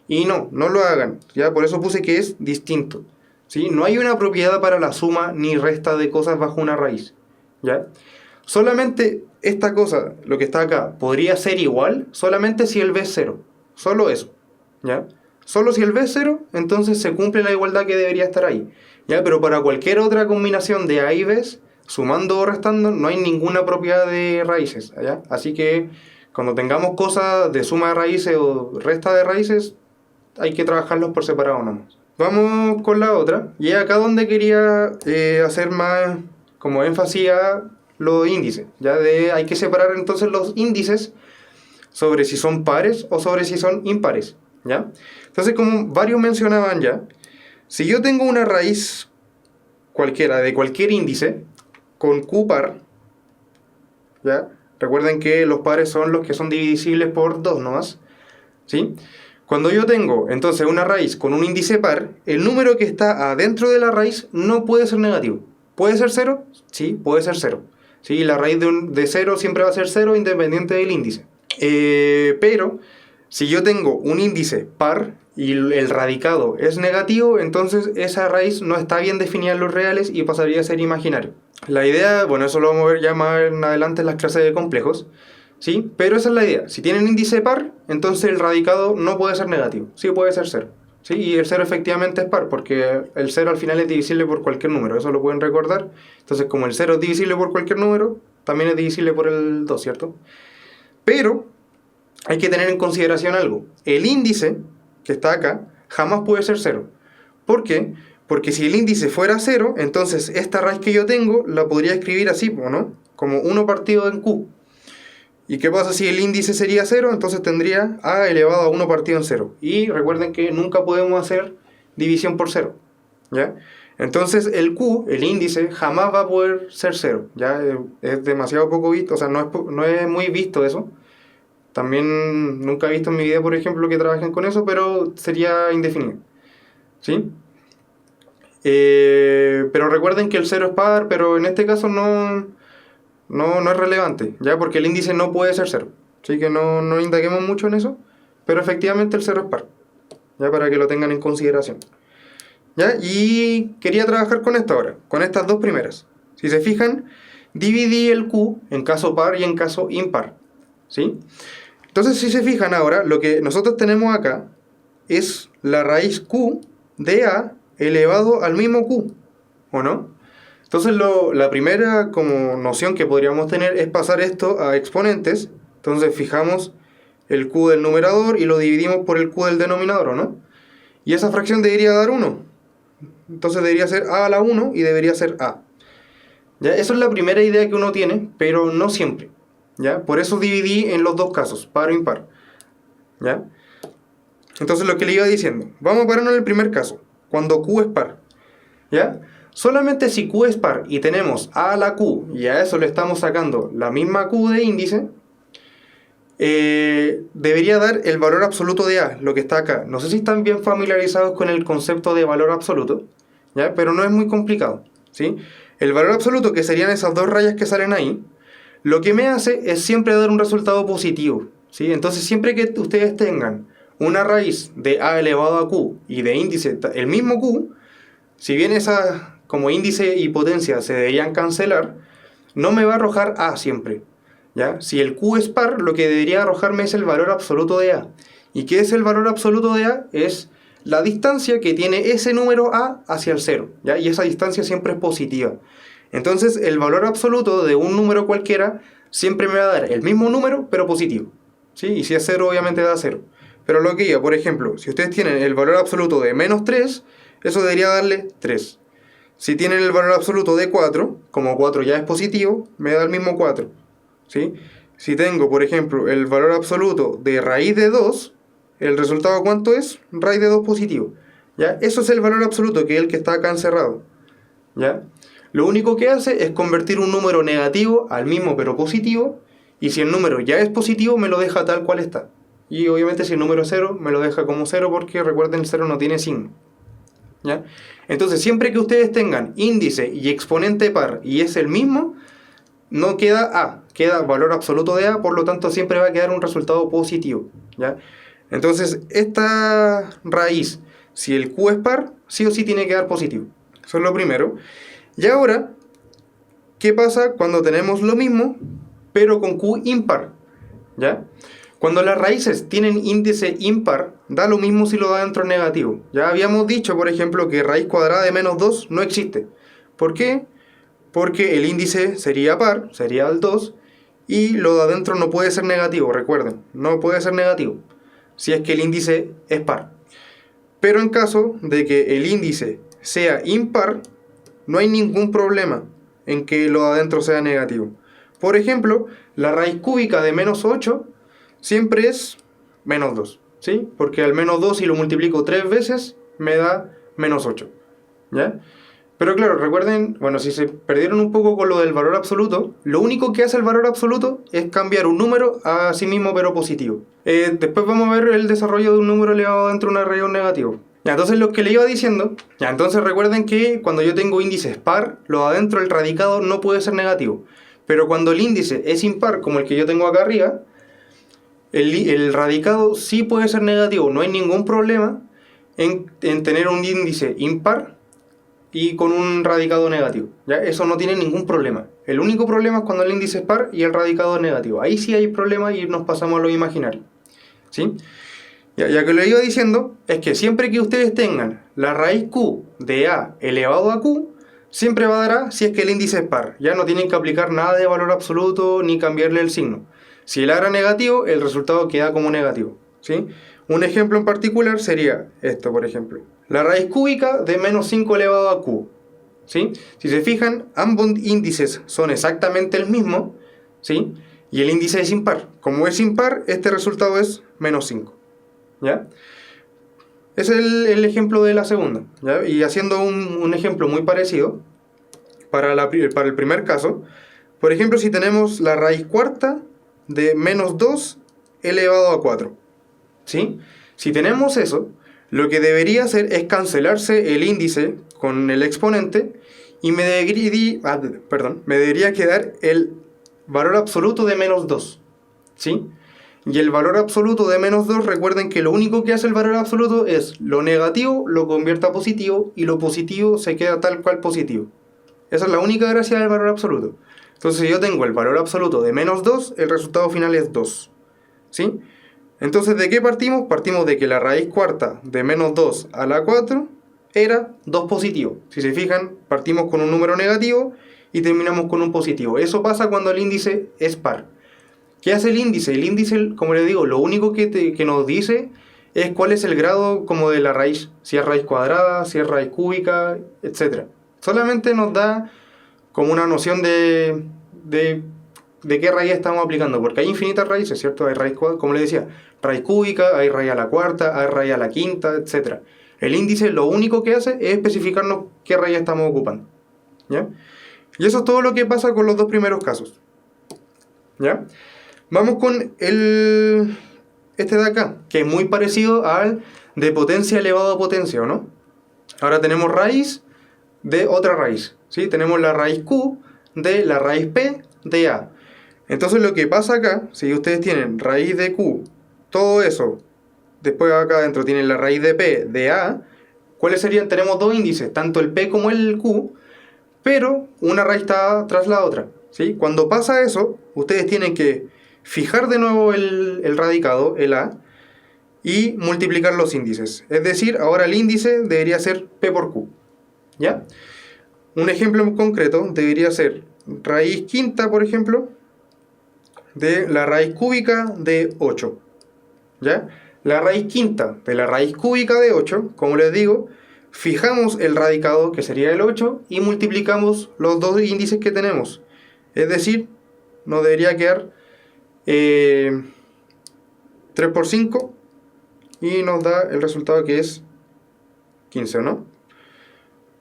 S1: Y no lo hagan, ¿ya? Por eso puse que es distinto, ¿sí? No hay una propiedad para la suma ni resta de cosas bajo una raíz, ¿ya? Solamente esta cosa, lo que está acá, podría ser igual solamente si el b es 0. Solo eso, ¿ya? Solo si el b es 0, entonces se cumple la igualdad que debería estar ahí, ¿ya? Pero para cualquier otra combinación de a y b, sumando o restando, no hay ninguna propiedad de raíces, ¿ya? Así que cuando tengamos cosas de suma de raíces o resta de raíces, hay que trabajarlos por separado nomás. Vamos con la otra, y es acá donde quería hacer más como énfasis a los índices. Hay que separar entonces los índices sobre si son pares o sobre si son impares, ¿ya? Entonces, como varios mencionaban ya, si yo tengo una raíz cualquiera de cualquier índice con Q par, ¿ya? Recuerden que los pares son los que son divisibles por 2 nomás, ¿sí? Cuando yo tengo entonces una raíz con un índice par, el número que está adentro de la raíz no puede ser negativo. ¿Puede ser 0? Sí, puede ser 0. ¿Sí? La raíz de 0 siempre va a ser 0 independiente del índice. Pero si yo tengo un índice par y el radicado es negativo, entonces esa raíz no está bien definida en los reales y pasaría a ser imaginario. La idea, bueno, eso lo vamos a ver ya más en adelante en las clases de complejos, ¿sí? Pero esa es la idea. Si tienen índice par, entonces el radicado no puede ser negativo, sí puede ser 0. ¿Sí? Y el 0 efectivamente es par, porque el 0 al final es divisible por cualquier número, eso lo pueden recordar. Entonces, como el 0 es divisible por cualquier número, también es divisible por el 2, ¿cierto? Pero hay que tener en consideración algo. El índice, que está acá, jamás puede ser 0. ¿Por qué? Porque si el índice fuera 0, entonces esta raíz que yo tengo la podría escribir así, ¿no? Como 1 partido en Q. ¿Y qué pasa si el índice sería 0? Entonces tendría a elevado a 1 partido en 0. Y recuerden que nunca podemos hacer división por 0, ¿ya? Entonces el Q, el índice, jamás va a poder ser 0, ¿ya? Es demasiado poco visto, o sea, no es muy visto eso. También nunca he visto en mi vida, por ejemplo, que trabajen con eso, pero sería indefinido, ¿sí? Pero recuerden que el 0 es par, pero en este caso no es relevante, ¿ya? Porque el índice no puede ser 0. Así que no indaguemos mucho en eso, pero efectivamente el 0 es par, ¿ya? Para que lo tengan en consideración, ¿ya? Y quería trabajar con esto ahora, con estas dos primeras. Si se fijan, dividí el Q en caso par y en caso impar, ¿sí? Entonces, si se fijan ahora, lo que nosotros tenemos acá es la raíz Q de A elevado al mismo Q, ¿o no? Entonces, la primera como noción que podríamos tener es pasar esto a exponentes. Entonces, fijamos el Q del numerador y lo dividimos por el Q del denominador, ¿o no? Y esa fracción debería dar 1. Entonces, debería ser A a la 1 y debería ser A. ¿Ya? Eso es la primera idea que uno tiene, pero no siempre, ¿ya? Por eso dividí en los dos casos, par o impar, ¿ya? Entonces lo que le iba diciendo, vamos a pararnos en el primer caso, cuando Q es par, ¿ya? Solamente si Q es par y tenemos A a la Q y a eso le estamos sacando la misma Q de índice, debería dar el valor absoluto de A, lo que está acá. No sé si están bien familiarizados con el concepto de valor absoluto, ¿ya? Pero no es muy complicado, ¿sí? El valor absoluto, que serían esas dos rayas que salen ahí, lo que me hace es siempre dar un resultado positivo, ¿sí? Entonces siempre que ustedes tengan una raíz de A elevado a Q y de índice el mismo Q, si bien esas como índice y potencia se deberían cancelar, no me va a arrojar A siempre, ¿ya? Si el Q es par, lo que debería arrojarme es el valor absoluto de A. ¿Y qué es el valor absoluto de A? Es la distancia que tiene ese número A hacia el 0, ¿ya? Y esa distancia siempre es positiva. Entonces el valor absoluto de un número cualquiera siempre me va a dar el mismo número, pero positivo, ¿sí? Y si es 0, obviamente da 0. Pero lo que diga, por ejemplo, si ustedes tienen el valor absoluto de menos 3, eso debería darle 3. Si tienen el valor absoluto de 4, como 4 ya es positivo, me da el mismo 4, ¿sí? Si tengo, por ejemplo, el valor absoluto de raíz de 2, ¿el resultado cuánto es? Raíz de 2 positivo, ¿ya? Eso es el valor absoluto, que es el que está acá encerrado, ¿ya? Lo único que hace es convertir un número negativo al mismo pero positivo, y si el número ya es positivo, me lo deja tal cual está. Y obviamente si el número es 0, me lo deja como 0 porque recuerden el 0 no tiene signo, ¿ya? Entonces siempre que ustedes tengan índice y exponente par y es el mismo, no queda A, queda valor absoluto de A, por lo tanto siempre va a quedar un resultado positivo, ¿ya? Entonces esta raíz, si el Q es par, sí o sí tiene que dar positivo. Eso es lo primero. Y ahora, ¿qué pasa cuando tenemos lo mismo, pero con Q impar? ¿Ya? Cuando las raíces tienen índice impar, da lo mismo si lo da dentro negativo. Ya habíamos dicho, por ejemplo, que raíz cuadrada de menos 2 no existe. ¿Por qué? Porque el índice sería par, sería el 2, y lo de adentro no puede ser negativo, recuerden, no puede ser negativo, si es que el índice es par. Pero en caso de que el índice sea impar, no hay ningún problema en que lo de adentro sea negativo. Por ejemplo, la raíz cúbica de menos 8 siempre es menos 2, ¿sí? Porque al menos 2 si lo multiplico 3 veces me da menos 8, ¿ya? Pero claro, recuerden, bueno, si se perdieron un poco con lo del valor absoluto, lo único que hace el valor absoluto es cambiar un número a sí mismo pero positivo. Después vamos a ver el desarrollo de un número elevado dentro de una raíz negativo. Ya, entonces lo que le iba diciendo, ya, entonces recuerden que cuando yo tengo índices par, lo de adentro, el radicado, no puede ser negativo. Pero cuando el índice es impar, como el que yo tengo acá arriba, el radicado sí puede ser negativo. No hay ningún problema en tener un índice impar y con un radicado negativo, ¿ya? Eso no tiene ningún problema. El único problema es cuando el índice es par y el radicado es negativo. Ahí sí hay problema y nos pasamos a lo imaginario, ¿sí? Ya que lo iba diciendo, es que siempre que ustedes tengan la raíz Q de A elevado a Q, siempre va a dar A si es que el índice es par. Ya no tienen que aplicar nada de valor absoluto ni cambiarle el signo. Si el A era negativo, el resultado queda como negativo, ¿sí? Un ejemplo en particular sería esto, por ejemplo. La raíz cúbica de menos 5 elevado a Q, ¿sí? Si se fijan, ambos índices son exactamente el mismo, ¿sí? y el índice es impar. Como es impar, este resultado es menos 5. ¿Ya? Ese es el ejemplo de la segunda. ¿Ya? Y haciendo un ejemplo muy parecido, para el primer caso, por ejemplo, si tenemos la raíz cuarta de menos 2 elevado a 4. ¿Sí? Si tenemos eso, lo que debería hacer es cancelarse el índice con el exponente y me debería quedar el valor absoluto de menos 2. ¿Sí? Y el valor absoluto de menos 2, recuerden que lo único que hace el valor absoluto es lo negativo lo convierte a positivo y lo positivo se queda tal cual positivo. Esa es la única gracia del valor absoluto. Entonces, si yo tengo el valor absoluto de menos 2, el resultado final es 2. ¿Sí? Entonces, ¿de qué partimos? Partimos de que la raíz cuarta de menos 2 a la 4 era 2 positivo. Si se fijan, partimos con un número negativo y terminamos con un positivo. Eso pasa cuando el índice es par. ¿Qué hace el índice? El índice, como les digo, lo único que nos dice es cuál es el grado como de la raíz. Si es raíz cuadrada, si es raíz cúbica, etc. Solamente nos da como una noción de qué raíz estamos aplicando, porque hay infinitas raíces, ¿cierto? Hay raíz, como les decía, raíz cúbica, hay raíz a la cuarta, hay raíz a la quinta, etc. El índice lo único que hace es especificarnos qué raíz estamos ocupando. ¿Ya? Y eso es todo lo que pasa con los dos primeros casos. ¿Ya? Vamos con este de acá, que es muy parecido al de potencia elevado a potencia, ¿o no? Ahora tenemos raíz de otra raíz, ¿sí? Tenemos la raíz Q de la raíz P de A. Entonces lo que pasa acá, si ustedes tienen raíz de Q, todo eso, después acá adentro tienen la raíz de P de A, ¿cuáles serían? Tenemos dos índices, tanto el P como el Q, pero una raíz está tras la otra, ¿sí? Cuando pasa eso, ustedes tienen que fijar de nuevo el radicado, el A, y multiplicar los índices. Es decir, ahora el índice debería ser P por Q. ¿Ya? Un ejemplo en concreto debería ser raíz quinta, por ejemplo, de la raíz cúbica de 8. ¿Ya? La raíz quinta de la raíz cúbica de 8, como les digo, fijamos el radicado, que sería el 8, y multiplicamos los dos índices que tenemos. Es decir, nos debería quedar 3 por 5 y nos da el resultado que es 15, ¿no?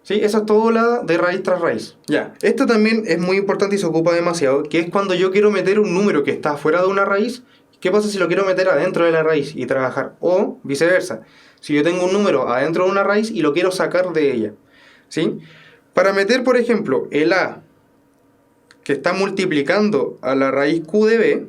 S1: Sí, eso es todo la de raíz tras raíz. Ya, esto también es muy importante y se ocupa demasiado, que es cuando yo quiero meter un número que está fuera de una raíz. ¿Qué pasa si lo quiero meter adentro de la raíz y trabajar? O viceversa, si yo tengo un número adentro de una raíz y lo quiero sacar de ella. ¿Sí? Para meter, por ejemplo, el A que está multiplicando a la raíz Q de B,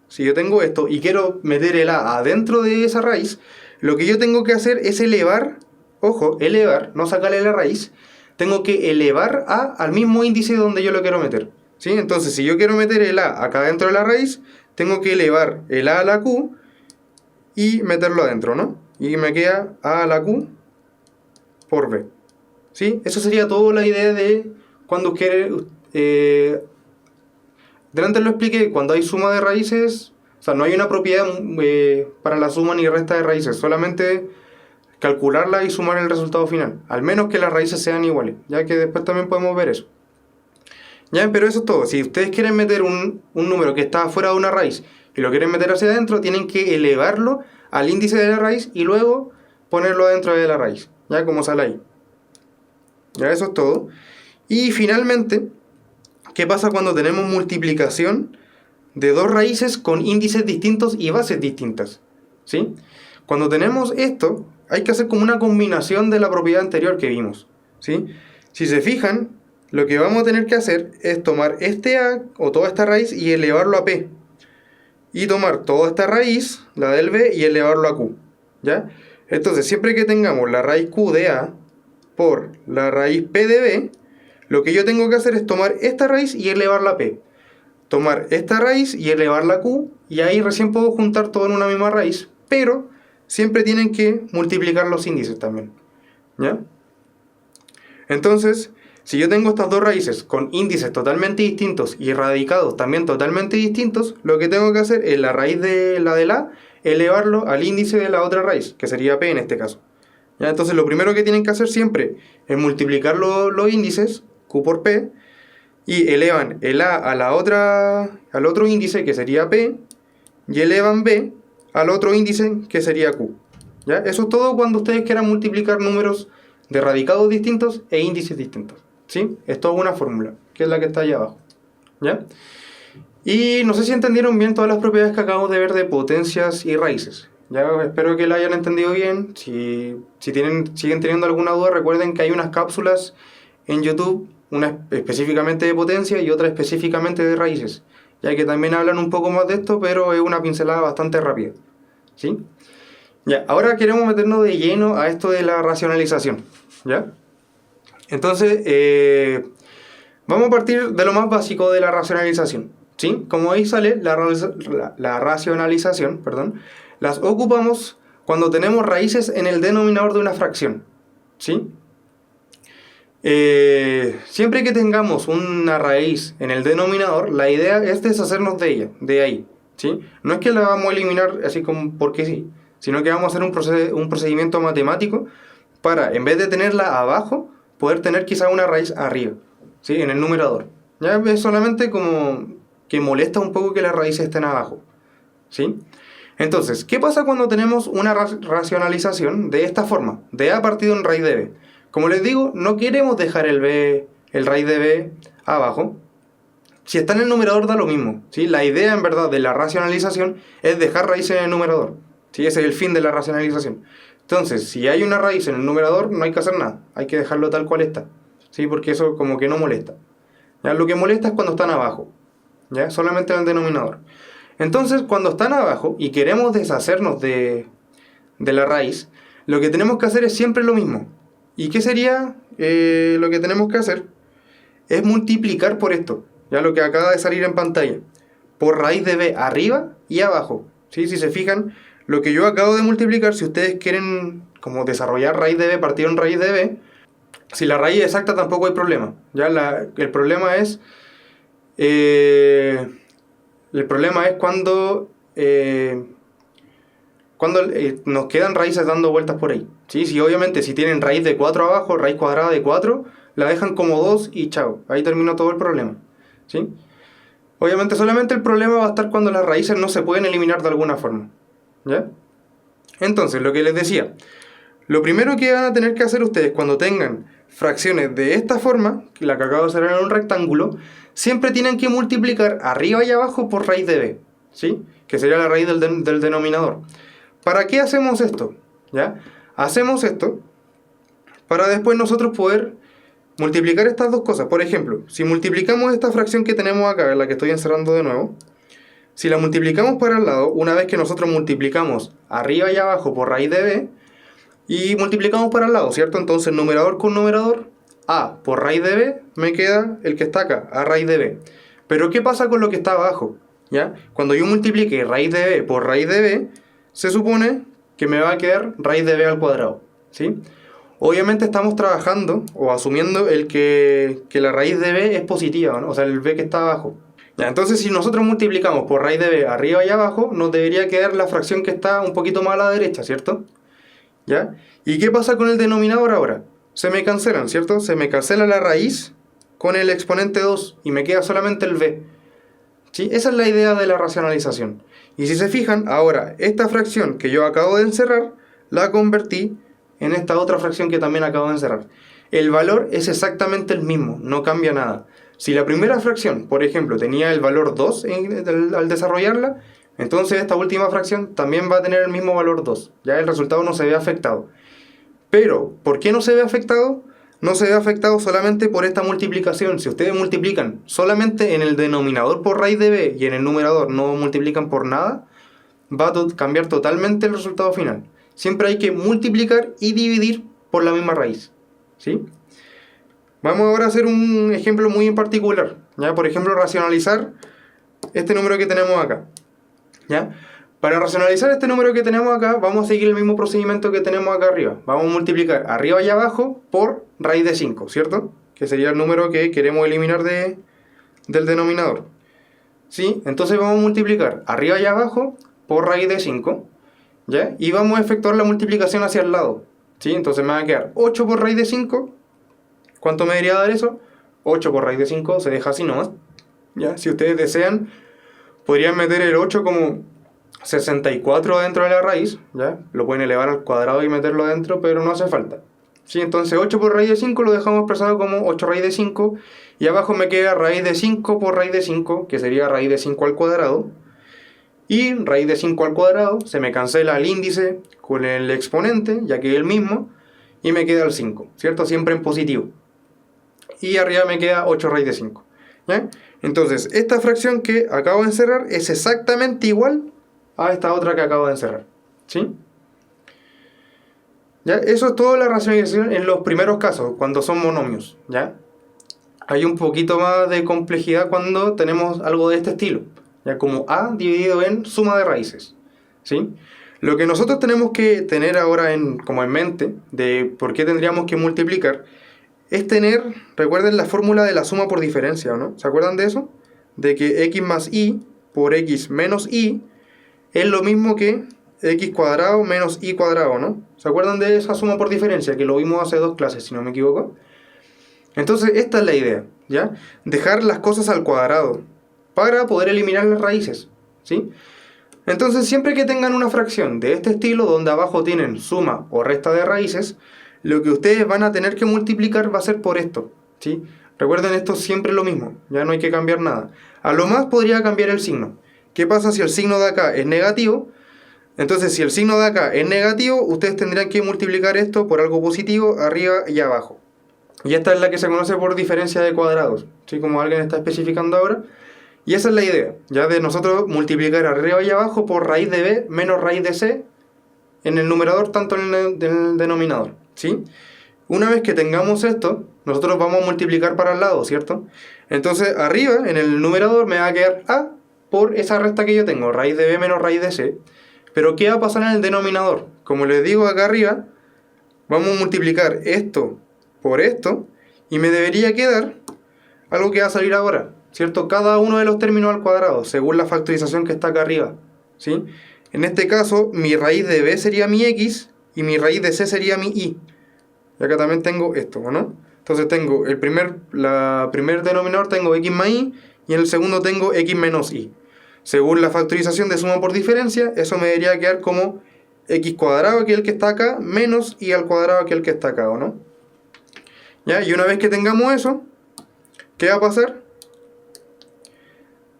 S1: si yo tengo esto y quiero meter el A adentro de esa raíz, lo que yo tengo que hacer es elevar, ojo, elevar, no sacarle la raíz, tengo que elevar A al mismo índice donde yo lo quiero meter. ¿Sí? Entonces, si yo quiero meter el A acá dentro de la raíz, tengo que elevar el A a la Q y meterlo adentro, ¿no? Y me queda A a la Q por B. ¿Sí? Eso sería toda la idea de cuando quiere... delante lo expliqué, cuando hay suma de raíces, o sea, no hay una propiedad para la suma ni resta de raíces, solamente calcularla y sumar el resultado final, al menos que las raíces sean iguales, ya que después también podemos ver eso. Ya, pero eso es todo. Si ustedes quieren meter un número que está fuera de una raíz y lo quieren meter hacia adentro, tienen que elevarlo al índice de la raíz y luego ponerlo dentro de la raíz, ya como sale ahí. Ya, eso es todo. Y finalmente, ¿qué pasa cuando tenemos multiplicación de dos raíces con índices distintos y bases distintas? ¿Sí? Cuando tenemos esto, hay que hacer como una combinación de la propiedad anterior que vimos. ¿Sí? Si se fijan, lo que vamos a tener que hacer es tomar este A o toda esta raíz y elevarlo a P. Y tomar toda esta raíz, la del B, y elevarlo a Q. ¿Ya? Entonces, siempre que tengamos la raíz Q de A por la raíz P de B, lo que yo tengo que hacer es tomar esta raíz y elevarla a P. Tomar esta raíz y elevarla a Q, y ahí recién puedo juntar todo en una misma raíz, pero siempre tienen que multiplicar los índices también. ¿Ya? Entonces, si yo tengo estas dos raíces con índices totalmente distintos y radicados también totalmente distintos, lo que tengo que hacer es la raíz de la del A, elevarlo al índice de la otra raíz, que sería P en este caso. ¿Ya? Entonces, lo primero que tienen que hacer siempre es multiplicar los índices, Q por P, y elevan el A a al otro índice, que sería P, y elevan B al otro índice, que sería Q. ¿Ya? Eso es todo cuando ustedes quieran multiplicar números de radicados distintos e índices distintos. ¿Sí? Es toda una fórmula, que es la que está ahí abajo. ¿Ya? Y no sé si entendieron bien todas las propiedades que acabamos de ver de potencias y raíces. Ya, espero que la hayan entendido bien. Si siguen teniendo alguna duda, recuerden que hay unas cápsulas en YouTube, una específicamente de potencia y otra específicamente de raíces, ya que también hablan un poco más de esto, pero es una pincelada bastante rápida. ¿Sí? Ya, ahora queremos meternos de lleno a esto de la racionalización. ¿Ya? Entonces, vamos a partir de lo más básico de la racionalización. ¿Sí? Como ahí sale, la racionalización, perdón, las ocupamos cuando tenemos raíces en el denominador de una fracción. ¿Sí? Siempre que tengamos una raíz en el denominador, la idea es deshacernos de ella, de ahí. ¿Sí? No es que la vamos a eliminar así como porque sí, sino que vamos a hacer un procedimiento matemático para, en vez de tenerla abajo, poder tener quizá una raíz arriba, ¿sí? En el numerador. Ya es solamente como que molesta un poco que las raíces estén abajo. ¿Sí? Entonces, ¿qué pasa cuando tenemos una racionalización de esta forma? De A partido en raíz de B. Como les digo, no queremos dejar el raíz de B abajo. Si está en el numerador da lo mismo, ¿sí? La idea en verdad de la racionalización es dejar raíces en el numerador, ¿sí? Ese es el fin de la racionalización. Entonces, si hay una raíz en el numerador, no hay que hacer nada, hay que dejarlo tal cual está, ¿sí? Porque eso como que no molesta. ¿Ya? Lo que molesta es cuando están abajo, ¿ya? Solamente en el denominador. Entonces, cuando están abajo y queremos deshacernos de la raíz, lo que tenemos que hacer es siempre lo mismo. ¿Y qué sería lo que tenemos que hacer? Es multiplicar por esto, ya lo que acaba de salir en pantalla, por raíz de B arriba y abajo. ¿Sí? Si se fijan, lo que yo acabo de multiplicar, si ustedes quieren como desarrollar raíz de B partido en raíz de B, si la raíz es exacta tampoco hay problema. Ya el problema es cuando nos quedan raíces dando vueltas por ahí. ¿Sí? Si obviamente si tienen raíz de 4 abajo, raíz cuadrada de 4, la dejan como 2 y chao. Ahí terminó todo el problema. ¿Sí? Obviamente solamente el problema va a estar cuando las raíces no se pueden eliminar de alguna forma. ¿Ya? Entonces, lo que les decía, lo primero que van a tener que hacer ustedes cuando tengan fracciones de esta forma, la que acabo de hacer en un rectángulo, siempre tienen que multiplicar arriba y abajo por raíz de B, ¿sí? Que sería la raíz del denominador. ¿Para qué hacemos esto? ¿Ya? Hacemos esto para después nosotros poder multiplicar estas dos cosas. Por ejemplo, si multiplicamos esta fracción que tenemos acá, la que estoy encerrando de nuevo, si la multiplicamos para el lado, una vez que nosotros multiplicamos arriba y abajo por raíz de B, y multiplicamos para el lado, ¿cierto? Entonces numerador con numerador, A por raíz de B, me queda el que está acá, A raíz de B. Pero ¿qué pasa con lo que está abajo? ¿Ya? Cuando yo multiplique raíz de B por raíz de B, se supone que me va a quedar raíz de B al cuadrado, ¿sí? Obviamente estamos trabajando o asumiendo que la raíz de B es positiva, ¿no? O sea, el B que está abajo. Ya, entonces si nosotros multiplicamos por raíz de B arriba y abajo, nos debería quedar la fracción que está un poquito más a la derecha, ¿cierto? ¿Ya? ¿Y qué pasa con el denominador ahora? Se me cancelan, ¿cierto? Se me cancela la raíz con el exponente 2 y me queda solamente el B. ¿Sí? Esa es la idea de la racionalización. Y si se fijan, ahora esta fracción que yo acabo de encerrar, la convertí en esta otra fracción que también acabo de encerrar. El valor es exactamente el mismo, no cambia nada. Si la primera fracción, por ejemplo, tenía el valor 2 al desarrollarla, entonces esta última fracción también va a tener el mismo valor 2. Ya el resultado no se ve afectado. Pero, ¿por qué no se ve afectado? No se ve afectado solamente por esta multiplicación. Si ustedes multiplican solamente en el denominador por raíz de B y en el numerador no multiplican por nada, va a cambiar totalmente el resultado final. Siempre hay que multiplicar y dividir por la misma raíz. ¿Sí? Vamos ahora a hacer un ejemplo muy en particular. ¿Ya? Por ejemplo, racionalizar este número que tenemos acá. ¿Ya? Para racionalizar este número que tenemos acá, vamos a seguir el mismo procedimiento que tenemos acá arriba. Vamos a multiplicar arriba y abajo por raíz de 5, ¿cierto? Que sería el número que queremos eliminar del denominador. ¿Sí? Entonces vamos a multiplicar arriba y abajo por raíz de 5, ¿ya? Y vamos a efectuar la multiplicación hacia el lado, ¿sí? Entonces me va a quedar 8 por raíz de 5. ¿Cuánto me debería dar eso? 8 por raíz de 5 se deja así nomás. ¿Ya? Si ustedes desean, podrían meter el 8 como 64 dentro de la raíz, ¿ya? Lo pueden elevar al cuadrado y meterlo adentro, pero no hace falta. ¿Sí? Entonces 8 por raíz de 5 lo dejamos expresado como 8 raíz de 5, y abajo me queda raíz de 5 por raíz de 5, que sería raíz de 5 al cuadrado, y raíz de 5 al cuadrado, se me cancela el índice con el exponente, ya que es el mismo, y me queda el 5, ¿cierto? Siempre en positivo. Y arriba me queda 8 raíz de 5, ¿ya? Entonces, esta fracción que acabo de encerrar es exactamente igual a esta otra que acabo de encerrar, ¿sí? ¿Ya? Eso es toda la racionalización en los primeros casos, cuando son monomios, ¿ya? Hay un poquito más de complejidad cuando tenemos algo de este estilo, ¿ya? Como a dividido en suma de raíces, ¿sí? Lo que nosotros tenemos que tener ahora como en mente de por qué tendríamos que multiplicar es tener, recuerden la fórmula de la suma por diferencia, ¿no? ¿Se acuerdan de eso? De que x más y por x menos y es lo mismo que x cuadrado menos y cuadrado, ¿no? ¿Se acuerdan de esa suma por diferencia? Que lo vimos hace 2 clases, si no me equivoco. Entonces, esta es la idea, ¿ya? Dejar las cosas al cuadrado para poder eliminar las raíces, ¿sí? Entonces, siempre que tengan una fracción de este estilo, donde abajo tienen suma o resta de raíces, lo que ustedes van a tener que multiplicar va a ser por esto, ¿sí? Recuerden, esto es siempre lo mismo, ya no hay que cambiar nada. A lo más podría cambiar el signo. ¿Qué pasa si el signo de acá es negativo? Entonces, si el signo de acá es negativo, ustedes tendrían que multiplicar esto por algo positivo arriba y abajo. Y esta es la que se conoce por diferencia de cuadrados, ¿sí? Como alguien está especificando ahora. Y esa es la idea, ya de nosotros multiplicar arriba y abajo por raíz de b menos raíz de c en el numerador, tanto en el denominador, ¿sí? Una vez que tengamos esto, nosotros vamos a multiplicar para el lado, ¿cierto? Entonces, arriba, en el numerador, me va a quedar a por esa resta que yo tengo, raíz de b menos raíz de c. Pero ¿qué va a pasar en el denominador? Como les digo acá arriba, vamos a multiplicar esto por esto, y me debería quedar algo que va a salir ahora, ¿cierto? Cada uno de los términos al cuadrado, según la factorización que está acá arriba, ¿sí? En este caso, mi raíz de b sería mi x, y mi raíz de c sería mi y. Y acá también tengo esto, ¿no? Entonces tengo la primer denominador tengo x más y en el segundo tengo x menos y. Según la factorización de suma por diferencia, eso me debería quedar como x cuadrado, que es el que está acá, menos y al cuadrado, que es el que está acá, ¿o no? ¿Ya? Y una vez que tengamos eso, ¿qué va a pasar?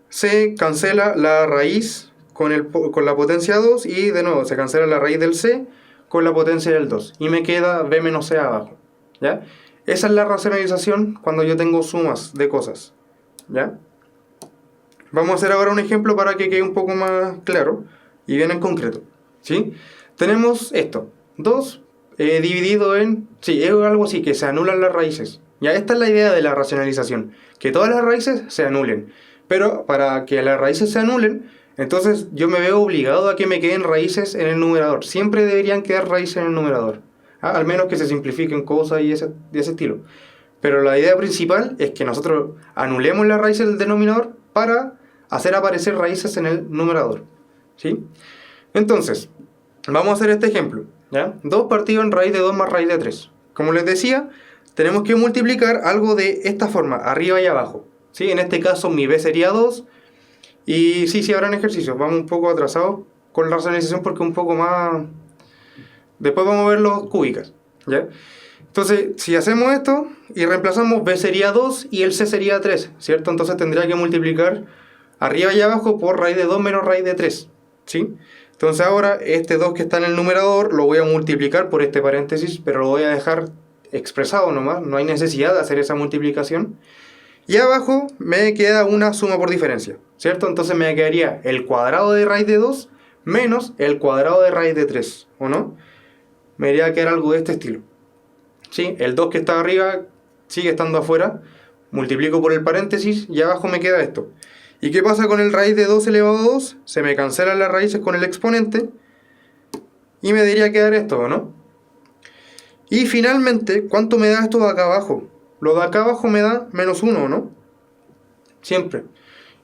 S1: Se cancela la raíz con la potencia 2 y de nuevo se cancela la raíz del c con la potencia del 2. Y me queda b menos c abajo, ¿ya? Esa es la racionalización cuando yo tengo sumas de cosas, ¿ya? Vamos a hacer ahora un ejemplo para que quede un poco más claro y bien en concreto, ¿sí? Tenemos esto, 2 dividido en... Sí, es algo así, que se anulan las raíces. Ya, esta es la idea de la racionalización, que todas las raíces se anulen. Pero para que las raíces se anulen, entonces yo me veo obligado a que me queden raíces en el numerador. Siempre deberían quedar raíces en el numerador. Al menos que se simplifiquen cosas y de ese estilo. Pero la idea principal es que nosotros anulemos las raíces del denominador para hacer aparecer raíces en el numerador, ¿sí? Entonces, vamos a hacer este ejemplo, ¿ya? 2 partido en raíz de 2 más raíz de 3. Como les decía, tenemos que multiplicar algo de esta forma, arriba y abajo, ¿sí? En este caso mi b sería 2. Y sí, habrán ejercicios. Vamos un poco atrasados con la racionalización porque un poco más... Después vamos a ver los cúbicas, ¿ya? Entonces, si hacemos esto y reemplazamos, b sería 2 y el c sería 3, ¿cierto? Entonces tendría que multiplicar arriba y abajo por raíz de 2 menos raíz de 3, ¿sí? Entonces ahora este 2 que está en el numerador lo voy a multiplicar por este paréntesis, pero lo voy a dejar expresado nomás, no hay necesidad de hacer esa multiplicación. Y abajo me queda una suma por diferencia, ¿cierto? Entonces me quedaría el cuadrado de raíz de 2 menos el cuadrado de raíz de 3, ¿o no? Me debería quedar algo de este estilo, ¿sí? El 2 que está arriba sigue estando afuera, multiplico por el paréntesis y abajo me queda esto. ¿Y qué pasa con el raíz de 2 elevado a 2? Se me cancelan las raíces con el exponente y me debería quedar esto, ¿no? Y finalmente, ¿cuánto me da esto de acá abajo? Lo de acá abajo me da menos 1, ¿no? Siempre.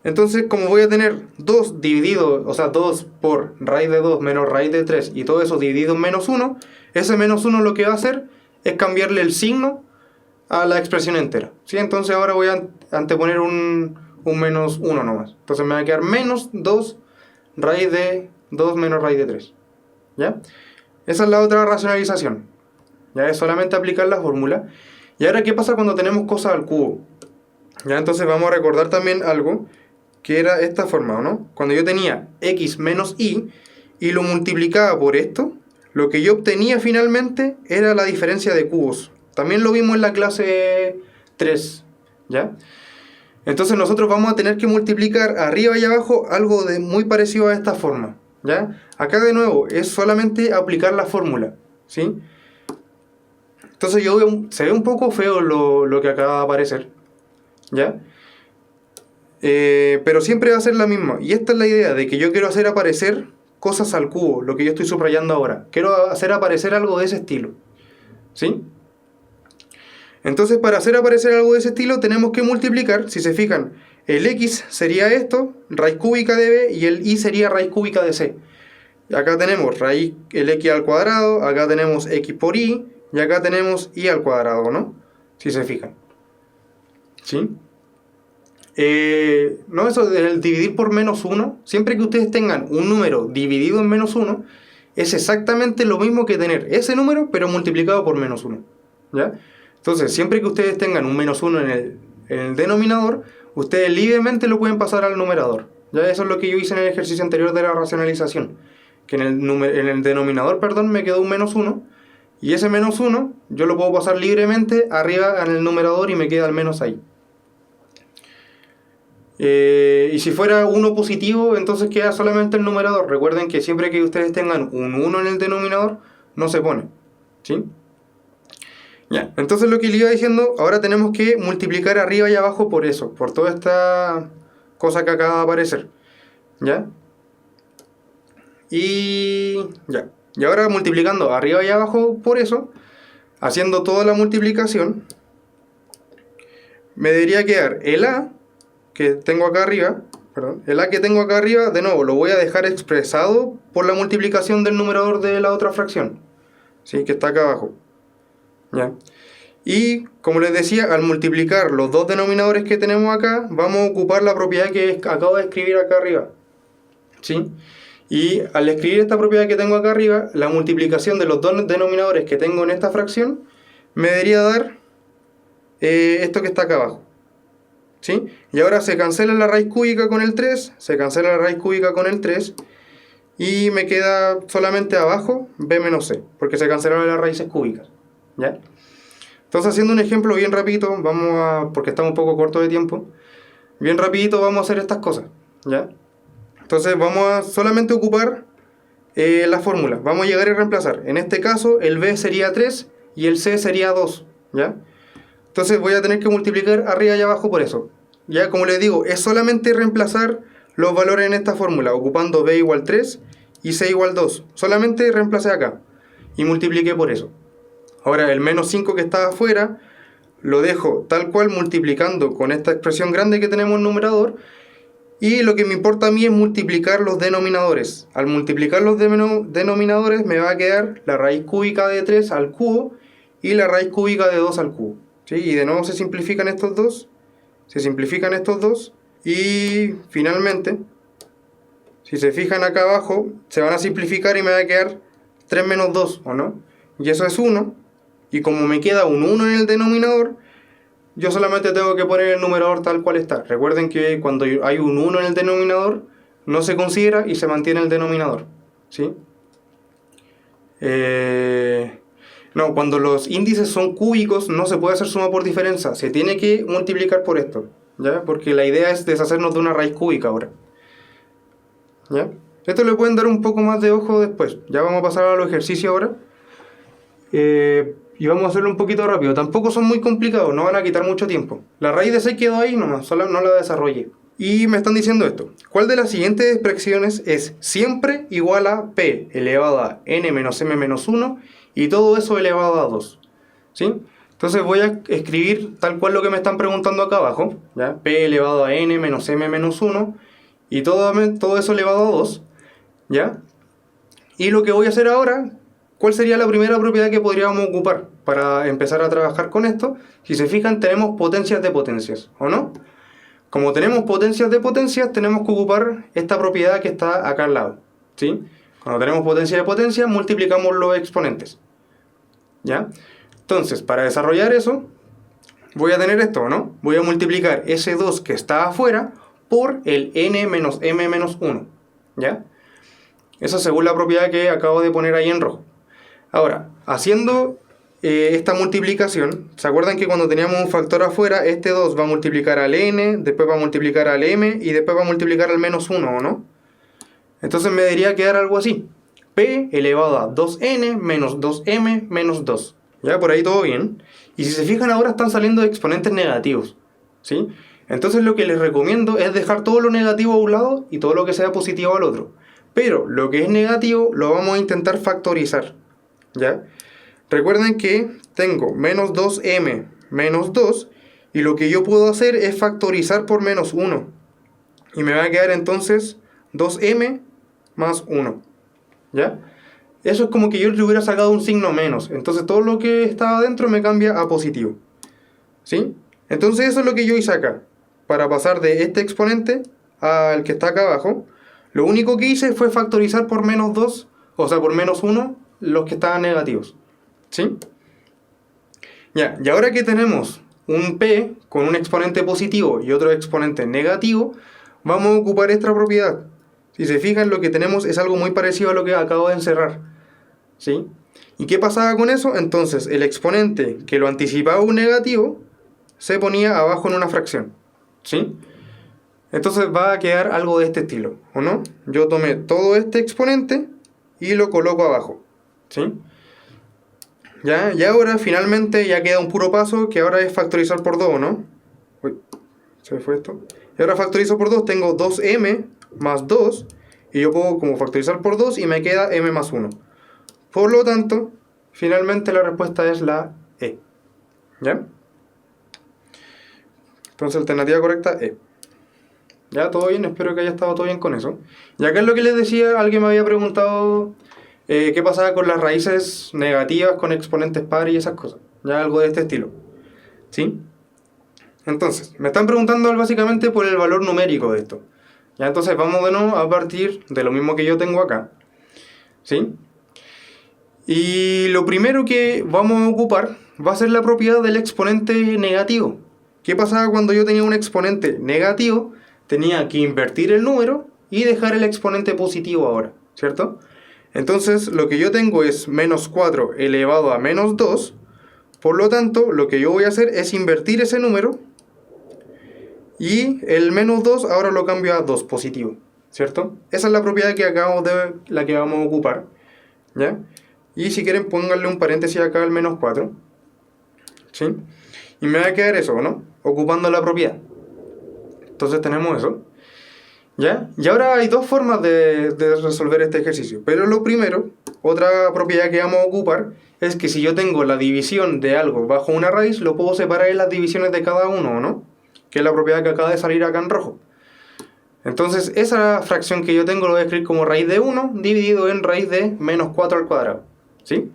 S1: Entonces, como voy a tener 2 dividido, o sea, 2 por raíz de 2 menos raíz de 3 y todo eso dividido en menos 1, ese menos 1 lo que va a hacer es cambiarle el signo a la expresión entera, ¿sí? Entonces ahora voy a anteponer un menos 1 nomás. Entonces me va a quedar menos 2 raíz de 2 menos raíz de 3. ¿Ya? Esa es la otra racionalización. Ya es solamente aplicar la fórmula. Y ahora, ¿qué pasa cuando tenemos cosas al cubo? Ya, entonces vamos a recordar también algo que era esta forma, ¿no? Cuando yo tenía x menos y lo multiplicaba por esto, lo que yo obtenía finalmente era la diferencia de cubos. También lo vimos en la clase 3, ¿ya? Entonces nosotros vamos a tener que multiplicar arriba y abajo algo de muy parecido a esta forma, ¿ya? Acá de nuevo es solamente aplicar la fórmula, ¿sí? Entonces se ve un poco feo lo que acaba de aparecer, ¿ya? Pero siempre va a ser la misma. Y esta es la idea, de que yo quiero hacer aparecer cosas al cubo, lo que yo estoy subrayando ahora. Quiero hacer aparecer algo de ese estilo, ¿sí? Entonces, para hacer aparecer algo de ese estilo, tenemos que multiplicar. Si se fijan, el x sería esto, raíz cúbica de b, y el y sería raíz cúbica de c. Acá tenemos raíz, el x al cuadrado, acá tenemos x por y, y acá tenemos y al cuadrado, ¿no? Si se fijan. ¿Sí? No, eso del dividir por menos 1, siempre que ustedes tengan un número dividido en menos 1, es exactamente lo mismo que tener ese número, pero multiplicado por menos 1. ¿Ya? Entonces, siempre que ustedes tengan un menos 1 en el denominador, ustedes libremente lo pueden pasar al numerador. ¿Ya? Eso es lo que yo hice en el ejercicio anterior de la racionalización. Que en el denominador, perdón, me quedó un menos 1. Y ese menos 1 yo lo puedo pasar libremente arriba en el numerador y me queda al menos ahí. Y si fuera 1 positivo, entonces queda solamente el numerador. Recuerden que siempre que ustedes tengan un 1 en el denominador, no se pone, ¿sí? Ya, entonces lo que le iba diciendo, ahora tenemos que multiplicar arriba y abajo por eso, por toda esta cosa que acaba de aparecer, ¿ya? Y ya, y ahora multiplicando arriba y abajo por eso, haciendo toda la multiplicación, me debería quedar el a que tengo acá arriba, perdón, el a que tengo acá arriba, de nuevo, lo voy a dejar expresado por la multiplicación del numerador de la otra fracción, ¿sí? Que está acá abajo. ¿Ya? Y como les decía, al multiplicar los dos denominadores que tenemos acá, vamos a ocupar la propiedad que acabo de escribir acá arriba, ¿sí? Y al escribir esta propiedad que tengo acá arriba, la multiplicación de los dos denominadores que tengo en esta fracción me debería dar esto que está acá abajo, ¿sí? Y ahora se cancela la raíz cúbica con el 3, se cancela la raíz cúbica con el 3, y me queda solamente abajo b menos c, porque se cancelaron las raíces cúbicas, ¿ya? Entonces, haciendo un ejemplo bien rapidito, porque estamos un poco corto de tiempo, bien rapidito vamos a hacer estas cosas, ¿ya? Entonces vamos a solamente ocupar la fórmula, vamos a llegar y reemplazar. En este caso el b sería 3 y el c sería 2, ¿ya? Entonces voy a tener que multiplicar arriba y abajo por eso. Ya, como les digo, es solamente reemplazar los valores en esta fórmula, ocupando b igual 3 y c igual 2. Solamente reemplacé acá y multipliqué por eso. Ahora el menos 5 que está afuera lo dejo tal cual multiplicando con esta expresión grande que tenemos en numerador. Y lo que me importa a mí es multiplicar los denominadores. Al multiplicar los denominadores me va a quedar la raíz cúbica de 3 al cubo y la raíz cúbica de 2 al cubo, ¿sí? Y de nuevo se simplifican estos dos. Se simplifican estos dos. Y finalmente, si se fijan acá abajo, se van a simplificar y me va a quedar 3 menos 2, ¿o no? Y eso es 1. Y como me queda un 1 en el denominador, yo solamente tengo que poner el numerador tal cual está. Recuerden que cuando hay un 1 en el denominador, no se considera y se mantiene el denominador, ¿sí? No, cuando los índices son cúbicos, no se puede hacer suma por diferencia. Se tiene que multiplicar por esto, ¿ya? Porque la idea es deshacernos de una raíz cúbica ahora, ¿ya? Esto le pueden dar un poco más de ojo después. Ya vamos a pasar a los ejercicios ahora. Y vamos a hacerlo un poquito rápido. Tampoco son muy complicados, no van a quitar mucho tiempo. La raíz de 6 quedó ahí nomás, solo no la desarrollé. Y me están diciendo esto. ¿Cuál de las siguientes expresiones es siempre igual a p elevado a n menos m menos 1 y todo eso elevado a 2? ¿Sí? Entonces voy a escribir tal cual lo que me están preguntando acá abajo, ¿ya? P elevado a n menos m menos 1 y todo eso elevado a 2, ¿ya? Y lo que voy a hacer ahora ¿cuál sería la primera propiedad que podríamos ocupar para empezar a trabajar con esto? Si se fijan, tenemos potencias de potencias, ¿o no? Como tenemos potencias de potencias, tenemos que ocupar esta propiedad que está acá al lado, ¿sí? Cuando tenemos potencia de potencia, multiplicamos los exponentes, ¿ya? Entonces, para desarrollar eso, voy a tener esto, ¿no? Voy a multiplicar ese 2 que está afuera por el n menos m menos 1, ¿ya? Eso según la propiedad que acabo de poner ahí en rojo. Ahora, haciendo esta multiplicación, ¿se acuerdan que cuando teníamos un factor afuera, este 2 va a multiplicar al n, después va a multiplicar al m y después va a multiplicar al menos 1, ¿o no? Entonces me debería quedar algo así. P elevado a 2n menos 2m menos 2. ¿Ya? Por ahí todo bien. Y si se fijan ahora están saliendo exponentes negativos, ¿sí? Entonces lo que les recomiendo es dejar todo lo negativo a un lado y todo lo que sea positivo al otro. Pero lo que es negativo lo vamos a intentar factorizar, ¿ya? Recuerden que tengo menos 2m menos 2 y lo que yo puedo hacer es factorizar por menos 1. Y me va a quedar entonces 2m más 1, ¿ya? Eso es como que yo le hubiera sacado un signo menos. Entonces todo lo que estaba adentro me cambia a positivo, ¿sí? Entonces eso es lo que yo hice acá. Para pasar de este exponente al que está acá abajo, lo único que hice fue factorizar por menos 2, o sea, por menos 1, los que estaban negativos, ¿sí? Ya, y ahora que tenemos un p con un exponente positivo y otro exponente negativo, vamos a ocupar esta propiedad. Si se fijan, lo que tenemos es algo muy parecido a lo que acabo de encerrar, ¿sí? ¿Y qué pasaba con eso? Entonces, el exponente que lo anticipaba un negativo se ponía abajo en una fracción, ¿sí? Entonces va a quedar algo de este estilo, ¿o no? Yo tomé todo este exponente y lo coloco abajo, ¿sí? ¿Ya? Y ahora finalmente ya queda un puro paso que ahora es factorizar por 2, ¿no? Uy, se me fue esto. Y ahora factorizo por 2, tengo 2m más 2 y yo puedo como factorizar por 2 y me queda m más 1. Por lo tanto, finalmente la respuesta es la E. ¿Ya? Entonces, alternativa correcta, E. ¿Ya? ¿Todo bien? Espero que haya estado todo bien con eso. Y acá es lo que les decía, alguien me había preguntado qué pasaba con las raíces negativas con exponentes pares y esas cosas. Ya algo de este estilo, ¿sí? Entonces, me están preguntando básicamente por el valor numérico de esto. Ya, entonces vamos de nuevo a partir de lo mismo que yo tengo acá, ¿sí? Y lo primero que vamos a ocupar va a ser la propiedad del exponente negativo. ¿Qué pasaba cuando yo tenía un exponente negativo? Tenía que invertir el número y dejar el exponente positivo ahora, ¿cierto? Entonces lo que yo tengo es menos 4 elevado a menos 2. Por lo tanto, lo que yo voy a hacer es invertir ese número y el menos 2 ahora lo cambio a 2 positivo, ¿cierto? Esa es la propiedad que acabamos de la que vamos a ocupar, ¿ya? Y si quieren pónganle un paréntesis acá al menos 4, ¿sí? Y me va a quedar eso, ¿no? Ocupando la propiedad. Entonces tenemos eso, ¿ya? Y ahora hay dos formas de resolver este ejercicio. Pero lo primero, otra propiedad que vamos a ocupar, es que si yo tengo la división de algo bajo una raíz, lo puedo separar en las divisiones de cada uno, ¿no? Que es la propiedad que acaba de salir acá en rojo. Entonces esa fracción que yo tengo lo voy a escribir como raíz de 1 dividido en raíz de menos 4 al cuadrado, ¿sí?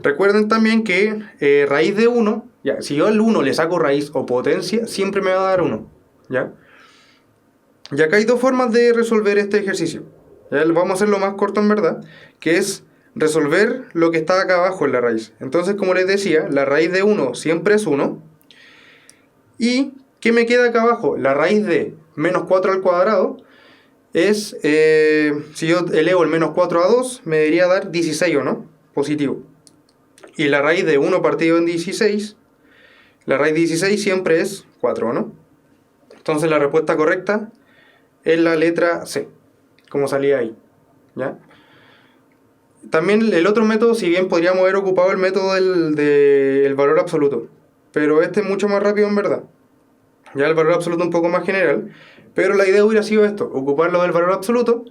S1: Recuerden también que raíz de 1, ya, si yo al 1 le saco raíz o potencia, siempre me va a dar 1, ¿ya? Y acá hay dos formas de resolver este ejercicio. ¿Ya? Vamos a hacerlo más corto en verdad, que es resolver lo que está acá abajo en la raíz. Entonces, como les decía, la raíz de 1 siempre es 1. ¿Y qué me queda acá abajo? La raíz de menos 4 al cuadrado es, si yo elevo el menos 4 a 2, me debería dar 16, ¿o no? Positivo. Y la raíz de 1 partido en 16, la raíz de 16 siempre es 4, ¿no? Entonces la respuesta correcta es la letra C, como salía ahí, ¿ya? También el otro método, si bien podríamos haber ocupado el método del valor absoluto, pero este es mucho más rápido en verdad. Ya el valor absoluto un poco más general, pero la idea hubiera sido esto, ocuparlo del valor absoluto.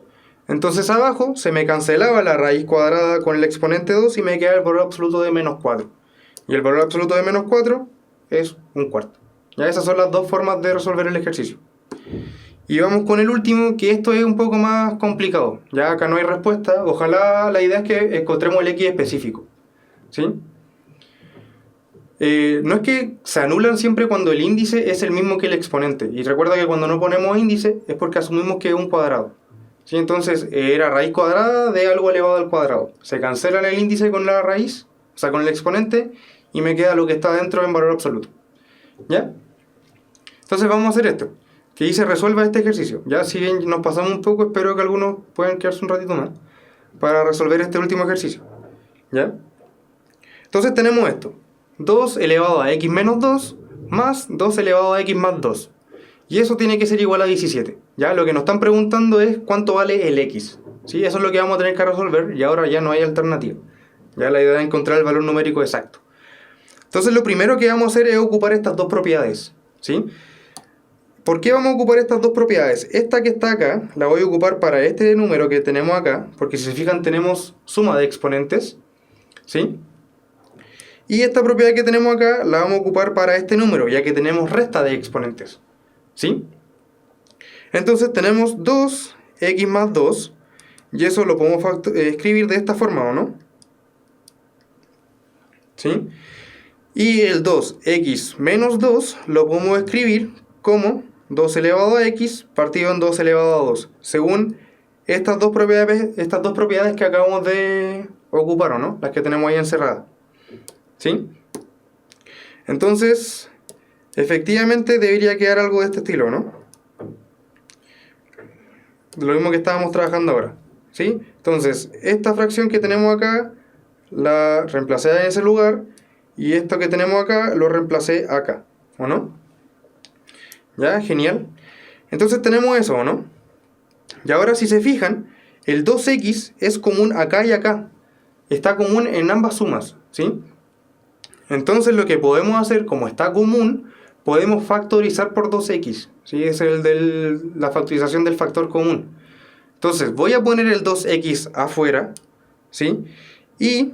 S1: Entonces abajo se me cancelaba la raíz cuadrada con el exponente 2 y me queda el valor absoluto de menos 4. Y el valor absoluto de menos 4 es un cuarto. Ya esas son las dos formas de resolver el ejercicio. Y vamos con el último, que esto es un poco más complicado. Ya acá no hay respuesta. Ojalá la idea es que encontremos el x específico. ¿Sí? No es que se anulan siempre cuando el índice es el mismo que el exponente. Y recuerda que cuando no ponemos índice es porque asumimos que es un cuadrado. ¿Sí? Entonces era raíz cuadrada de algo elevado al cuadrado. Se cancela el índice con la raíz, o sea, con el exponente, y me queda lo que está dentro en valor absoluto. ¿Ya? Entonces vamos a hacer esto. Que ahí se resuelva este ejercicio. Ya, si bien nos pasamos un poco, espero que algunos puedan quedarse un ratito más para resolver este último ejercicio. ¿Ya? Entonces tenemos esto. 2 elevado a x menos 2 más 2 elevado a x más 2. Y eso tiene que ser igual a 17. ¿Ya? Lo que nos están preguntando es cuánto vale el x. ¿Sí? Eso es lo que vamos a tener que resolver y ahora ya no hay alternativa. Ya la idea es encontrar el valor numérico exacto. Entonces lo primero que vamos a hacer es ocupar estas dos propiedades. ¿Sí? ¿Por qué vamos a ocupar estas dos propiedades? Esta que está acá la voy a ocupar para este número que tenemos acá, porque si se fijan tenemos suma de exponentes. ¿Sí? Y esta propiedad que tenemos acá la vamos a ocupar para este número, ya que tenemos resta de exponentes. ¿Sí? Entonces tenemos 2x más 2, y eso lo podemos escribir de esta forma, ¿o no? ¿Sí? Y el 2x menos 2 lo podemos escribir como 2 elevado a x partido en 2 elevado a 2, según estas dos propiedades que acabamos de ocupar, ¿o no? Las que tenemos ahí encerradas. ¿Sí? Entonces, efectivamente debería quedar algo de este estilo, ¿no? Lo mismo que estábamos trabajando ahora. ¿Sí? Entonces, esta fracción que tenemos acá la reemplacé en ese lugar y esto que tenemos acá lo reemplacé acá, ¿o no? ¿Ya? Genial. Entonces tenemos eso, ¿o no? Y ahora si se fijan, el 2x es común acá y acá. Está común en ambas sumas, ¿sí? Entonces lo que podemos hacer, como está común, podemos factorizar por 2x. ¿Sí? Es la factorización del factor común. Entonces voy a poner el 2x afuera, ¿sí? Y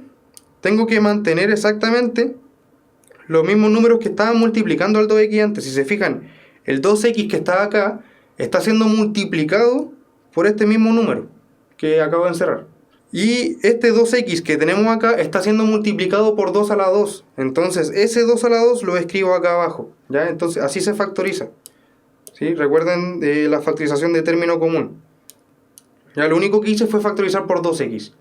S1: tengo que mantener exactamente los mismos números que estaban multiplicando al 2x antes. Si se fijan, el 2x que está acá está siendo multiplicado por este mismo número que acabo de encerrar. Y este 2x que tenemos acá está siendo multiplicado por 2 a la 2. Entonces ese 2 a la 2 lo escribo acá abajo. ¿Ya? Entonces así se factoriza. ¿Sí? Recuerden la factorización de término común. Ya, lo único que hice fue factorizar por 2x.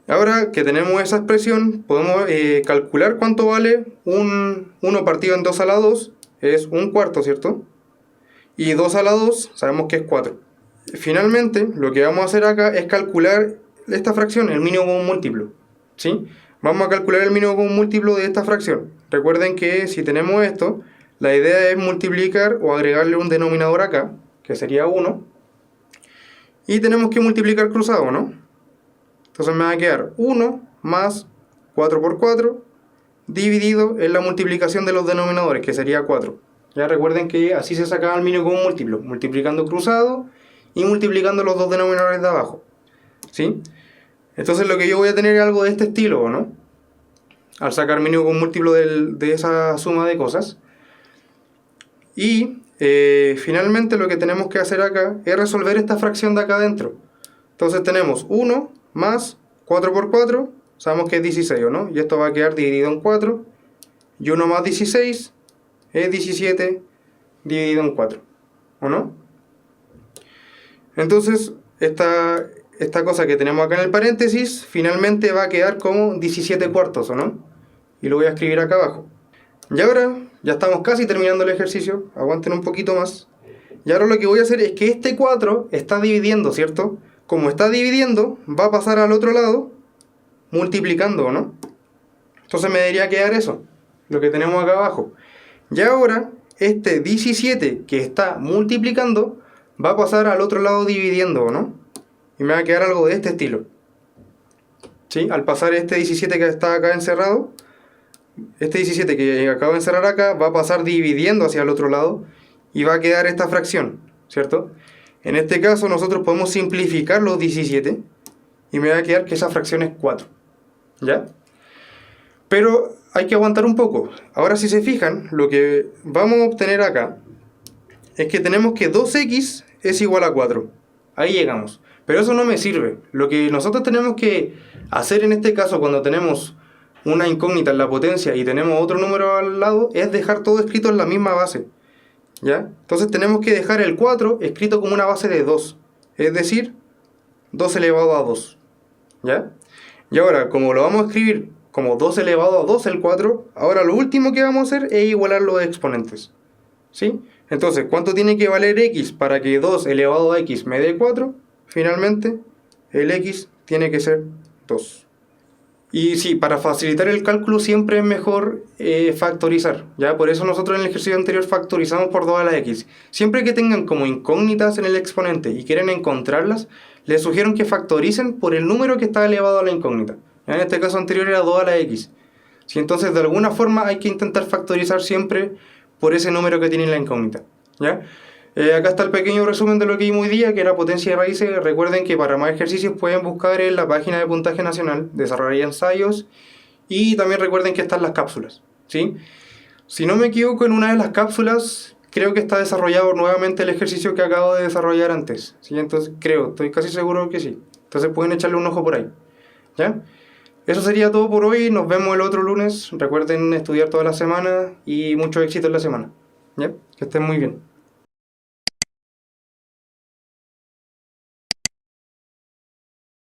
S1: Ahora que tenemos esa expresión, podemos calcular cuánto vale 1 partido en 2 a la 2. Es 1/4, ¿cierto? Y 2 a la 2 sabemos que es 4. Finalmente, lo que vamos a hacer acá es calcular esta fracción, el mínimo común múltiplo. ¿Sí? Vamos a calcular el mínimo común múltiplo de esta fracción. Recuerden que si tenemos esto, la idea es multiplicar o agregarle un denominador acá, que sería 1. Y tenemos que multiplicar cruzado, ¿no? Entonces me va a quedar 1 más 4 por 4 dividido en la multiplicación de los denominadores, que sería 4. Ya recuerden que así se sacaba el mínimo común múltiplo, multiplicando cruzado y multiplicando los dos denominadores de abajo. ¿Sí? Entonces lo que yo voy a tener es algo de este estilo, ¿no? Al sacar mínimo común múltiplo de esa suma de cosas. Y finalmente lo que tenemos que hacer acá es resolver esta fracción de acá adentro. Entonces tenemos 1 más 4 por 4, sabemos que es 16, ¿o no? Y esto va a quedar dividido en 4. Y 1 más 16 es 17 dividido en 4, ¿o no? Entonces esta cosa que tenemos acá en el paréntesis finalmente va a quedar como 17/4, ¿o no? Y lo voy a escribir acá abajo. Y ahora ya estamos casi terminando el ejercicio, aguanten un poquito más. Y ahora lo que voy a hacer es que este 4 está dividiendo, ¿cierto? Como está dividiendo, va a pasar al otro lado multiplicando, ¿no? Entonces me debería quedar eso, lo que tenemos acá abajo. Y ahora este 17 que está multiplicando va a pasar al otro lado dividiendo, ¿no? Y me va a quedar algo de este estilo. ¿Sí? Al pasar este 17 que está acá encerrado, este 17 que acabo de encerrar acá va a pasar dividiendo hacia el otro lado y va a quedar esta fracción, ¿cierto? En este caso nosotros podemos simplificar los 17 y me va a quedar que esa fracción es 4. ¿Ya? Pero hay que aguantar un poco. Ahora si se fijan, lo que vamos a obtener acá es que tenemos que 2x es igual a 4. Ahí llegamos. Pero eso no me sirve. Lo que nosotros tenemos que hacer en este caso cuando tenemos una incógnita en la potencia y tenemos otro número al lado es dejar todo escrito en la misma base. ¿Ya? Entonces tenemos que dejar el 4 escrito como una base de 2. Es decir, 2 elevado a 2. ¿Ya? Y ahora, como lo vamos a escribir como 2 elevado a 2 el 4, ahora lo último que vamos a hacer es igualar los exponentes. ¿Sí? Entonces, ¿cuánto tiene que valer x para que 2 elevado a x me dé 4? Finalmente, el x tiene que ser 2. Y sí, para facilitar el cálculo siempre es mejor factorizar, ¿ya? Por eso nosotros en el ejercicio anterior factorizamos por 2 a la x. Siempre que tengan como incógnitas en el exponente y quieren encontrarlas, les sugiero que factoricen por el número que está elevado a la incógnita. ¿Ya? En este caso anterior era 2 a la x. ¿Sí? Entonces, de alguna forma hay que intentar factorizar siempre por ese número que tiene la incógnita, ¿ya? Acá está el pequeño resumen de lo que vimos hoy día, que era potencia de raíces. Recuerden que para más ejercicios pueden buscar en la página de Puntaje Nacional, Desarrollar y Ensayos, y también recuerden que están las cápsulas, ¿sí? Si no me equivoco, en una de las cápsulas creo que está desarrollado nuevamente el ejercicio que acabo de desarrollar antes, ¿sí? Entonces estoy casi seguro que sí. Entonces pueden echarle un ojo por ahí, ¿ya? Eso sería todo por hoy, nos vemos el otro lunes. Recuerden estudiar toda la semana y mucho éxito en la semana, ¿ya? Que estén muy bien.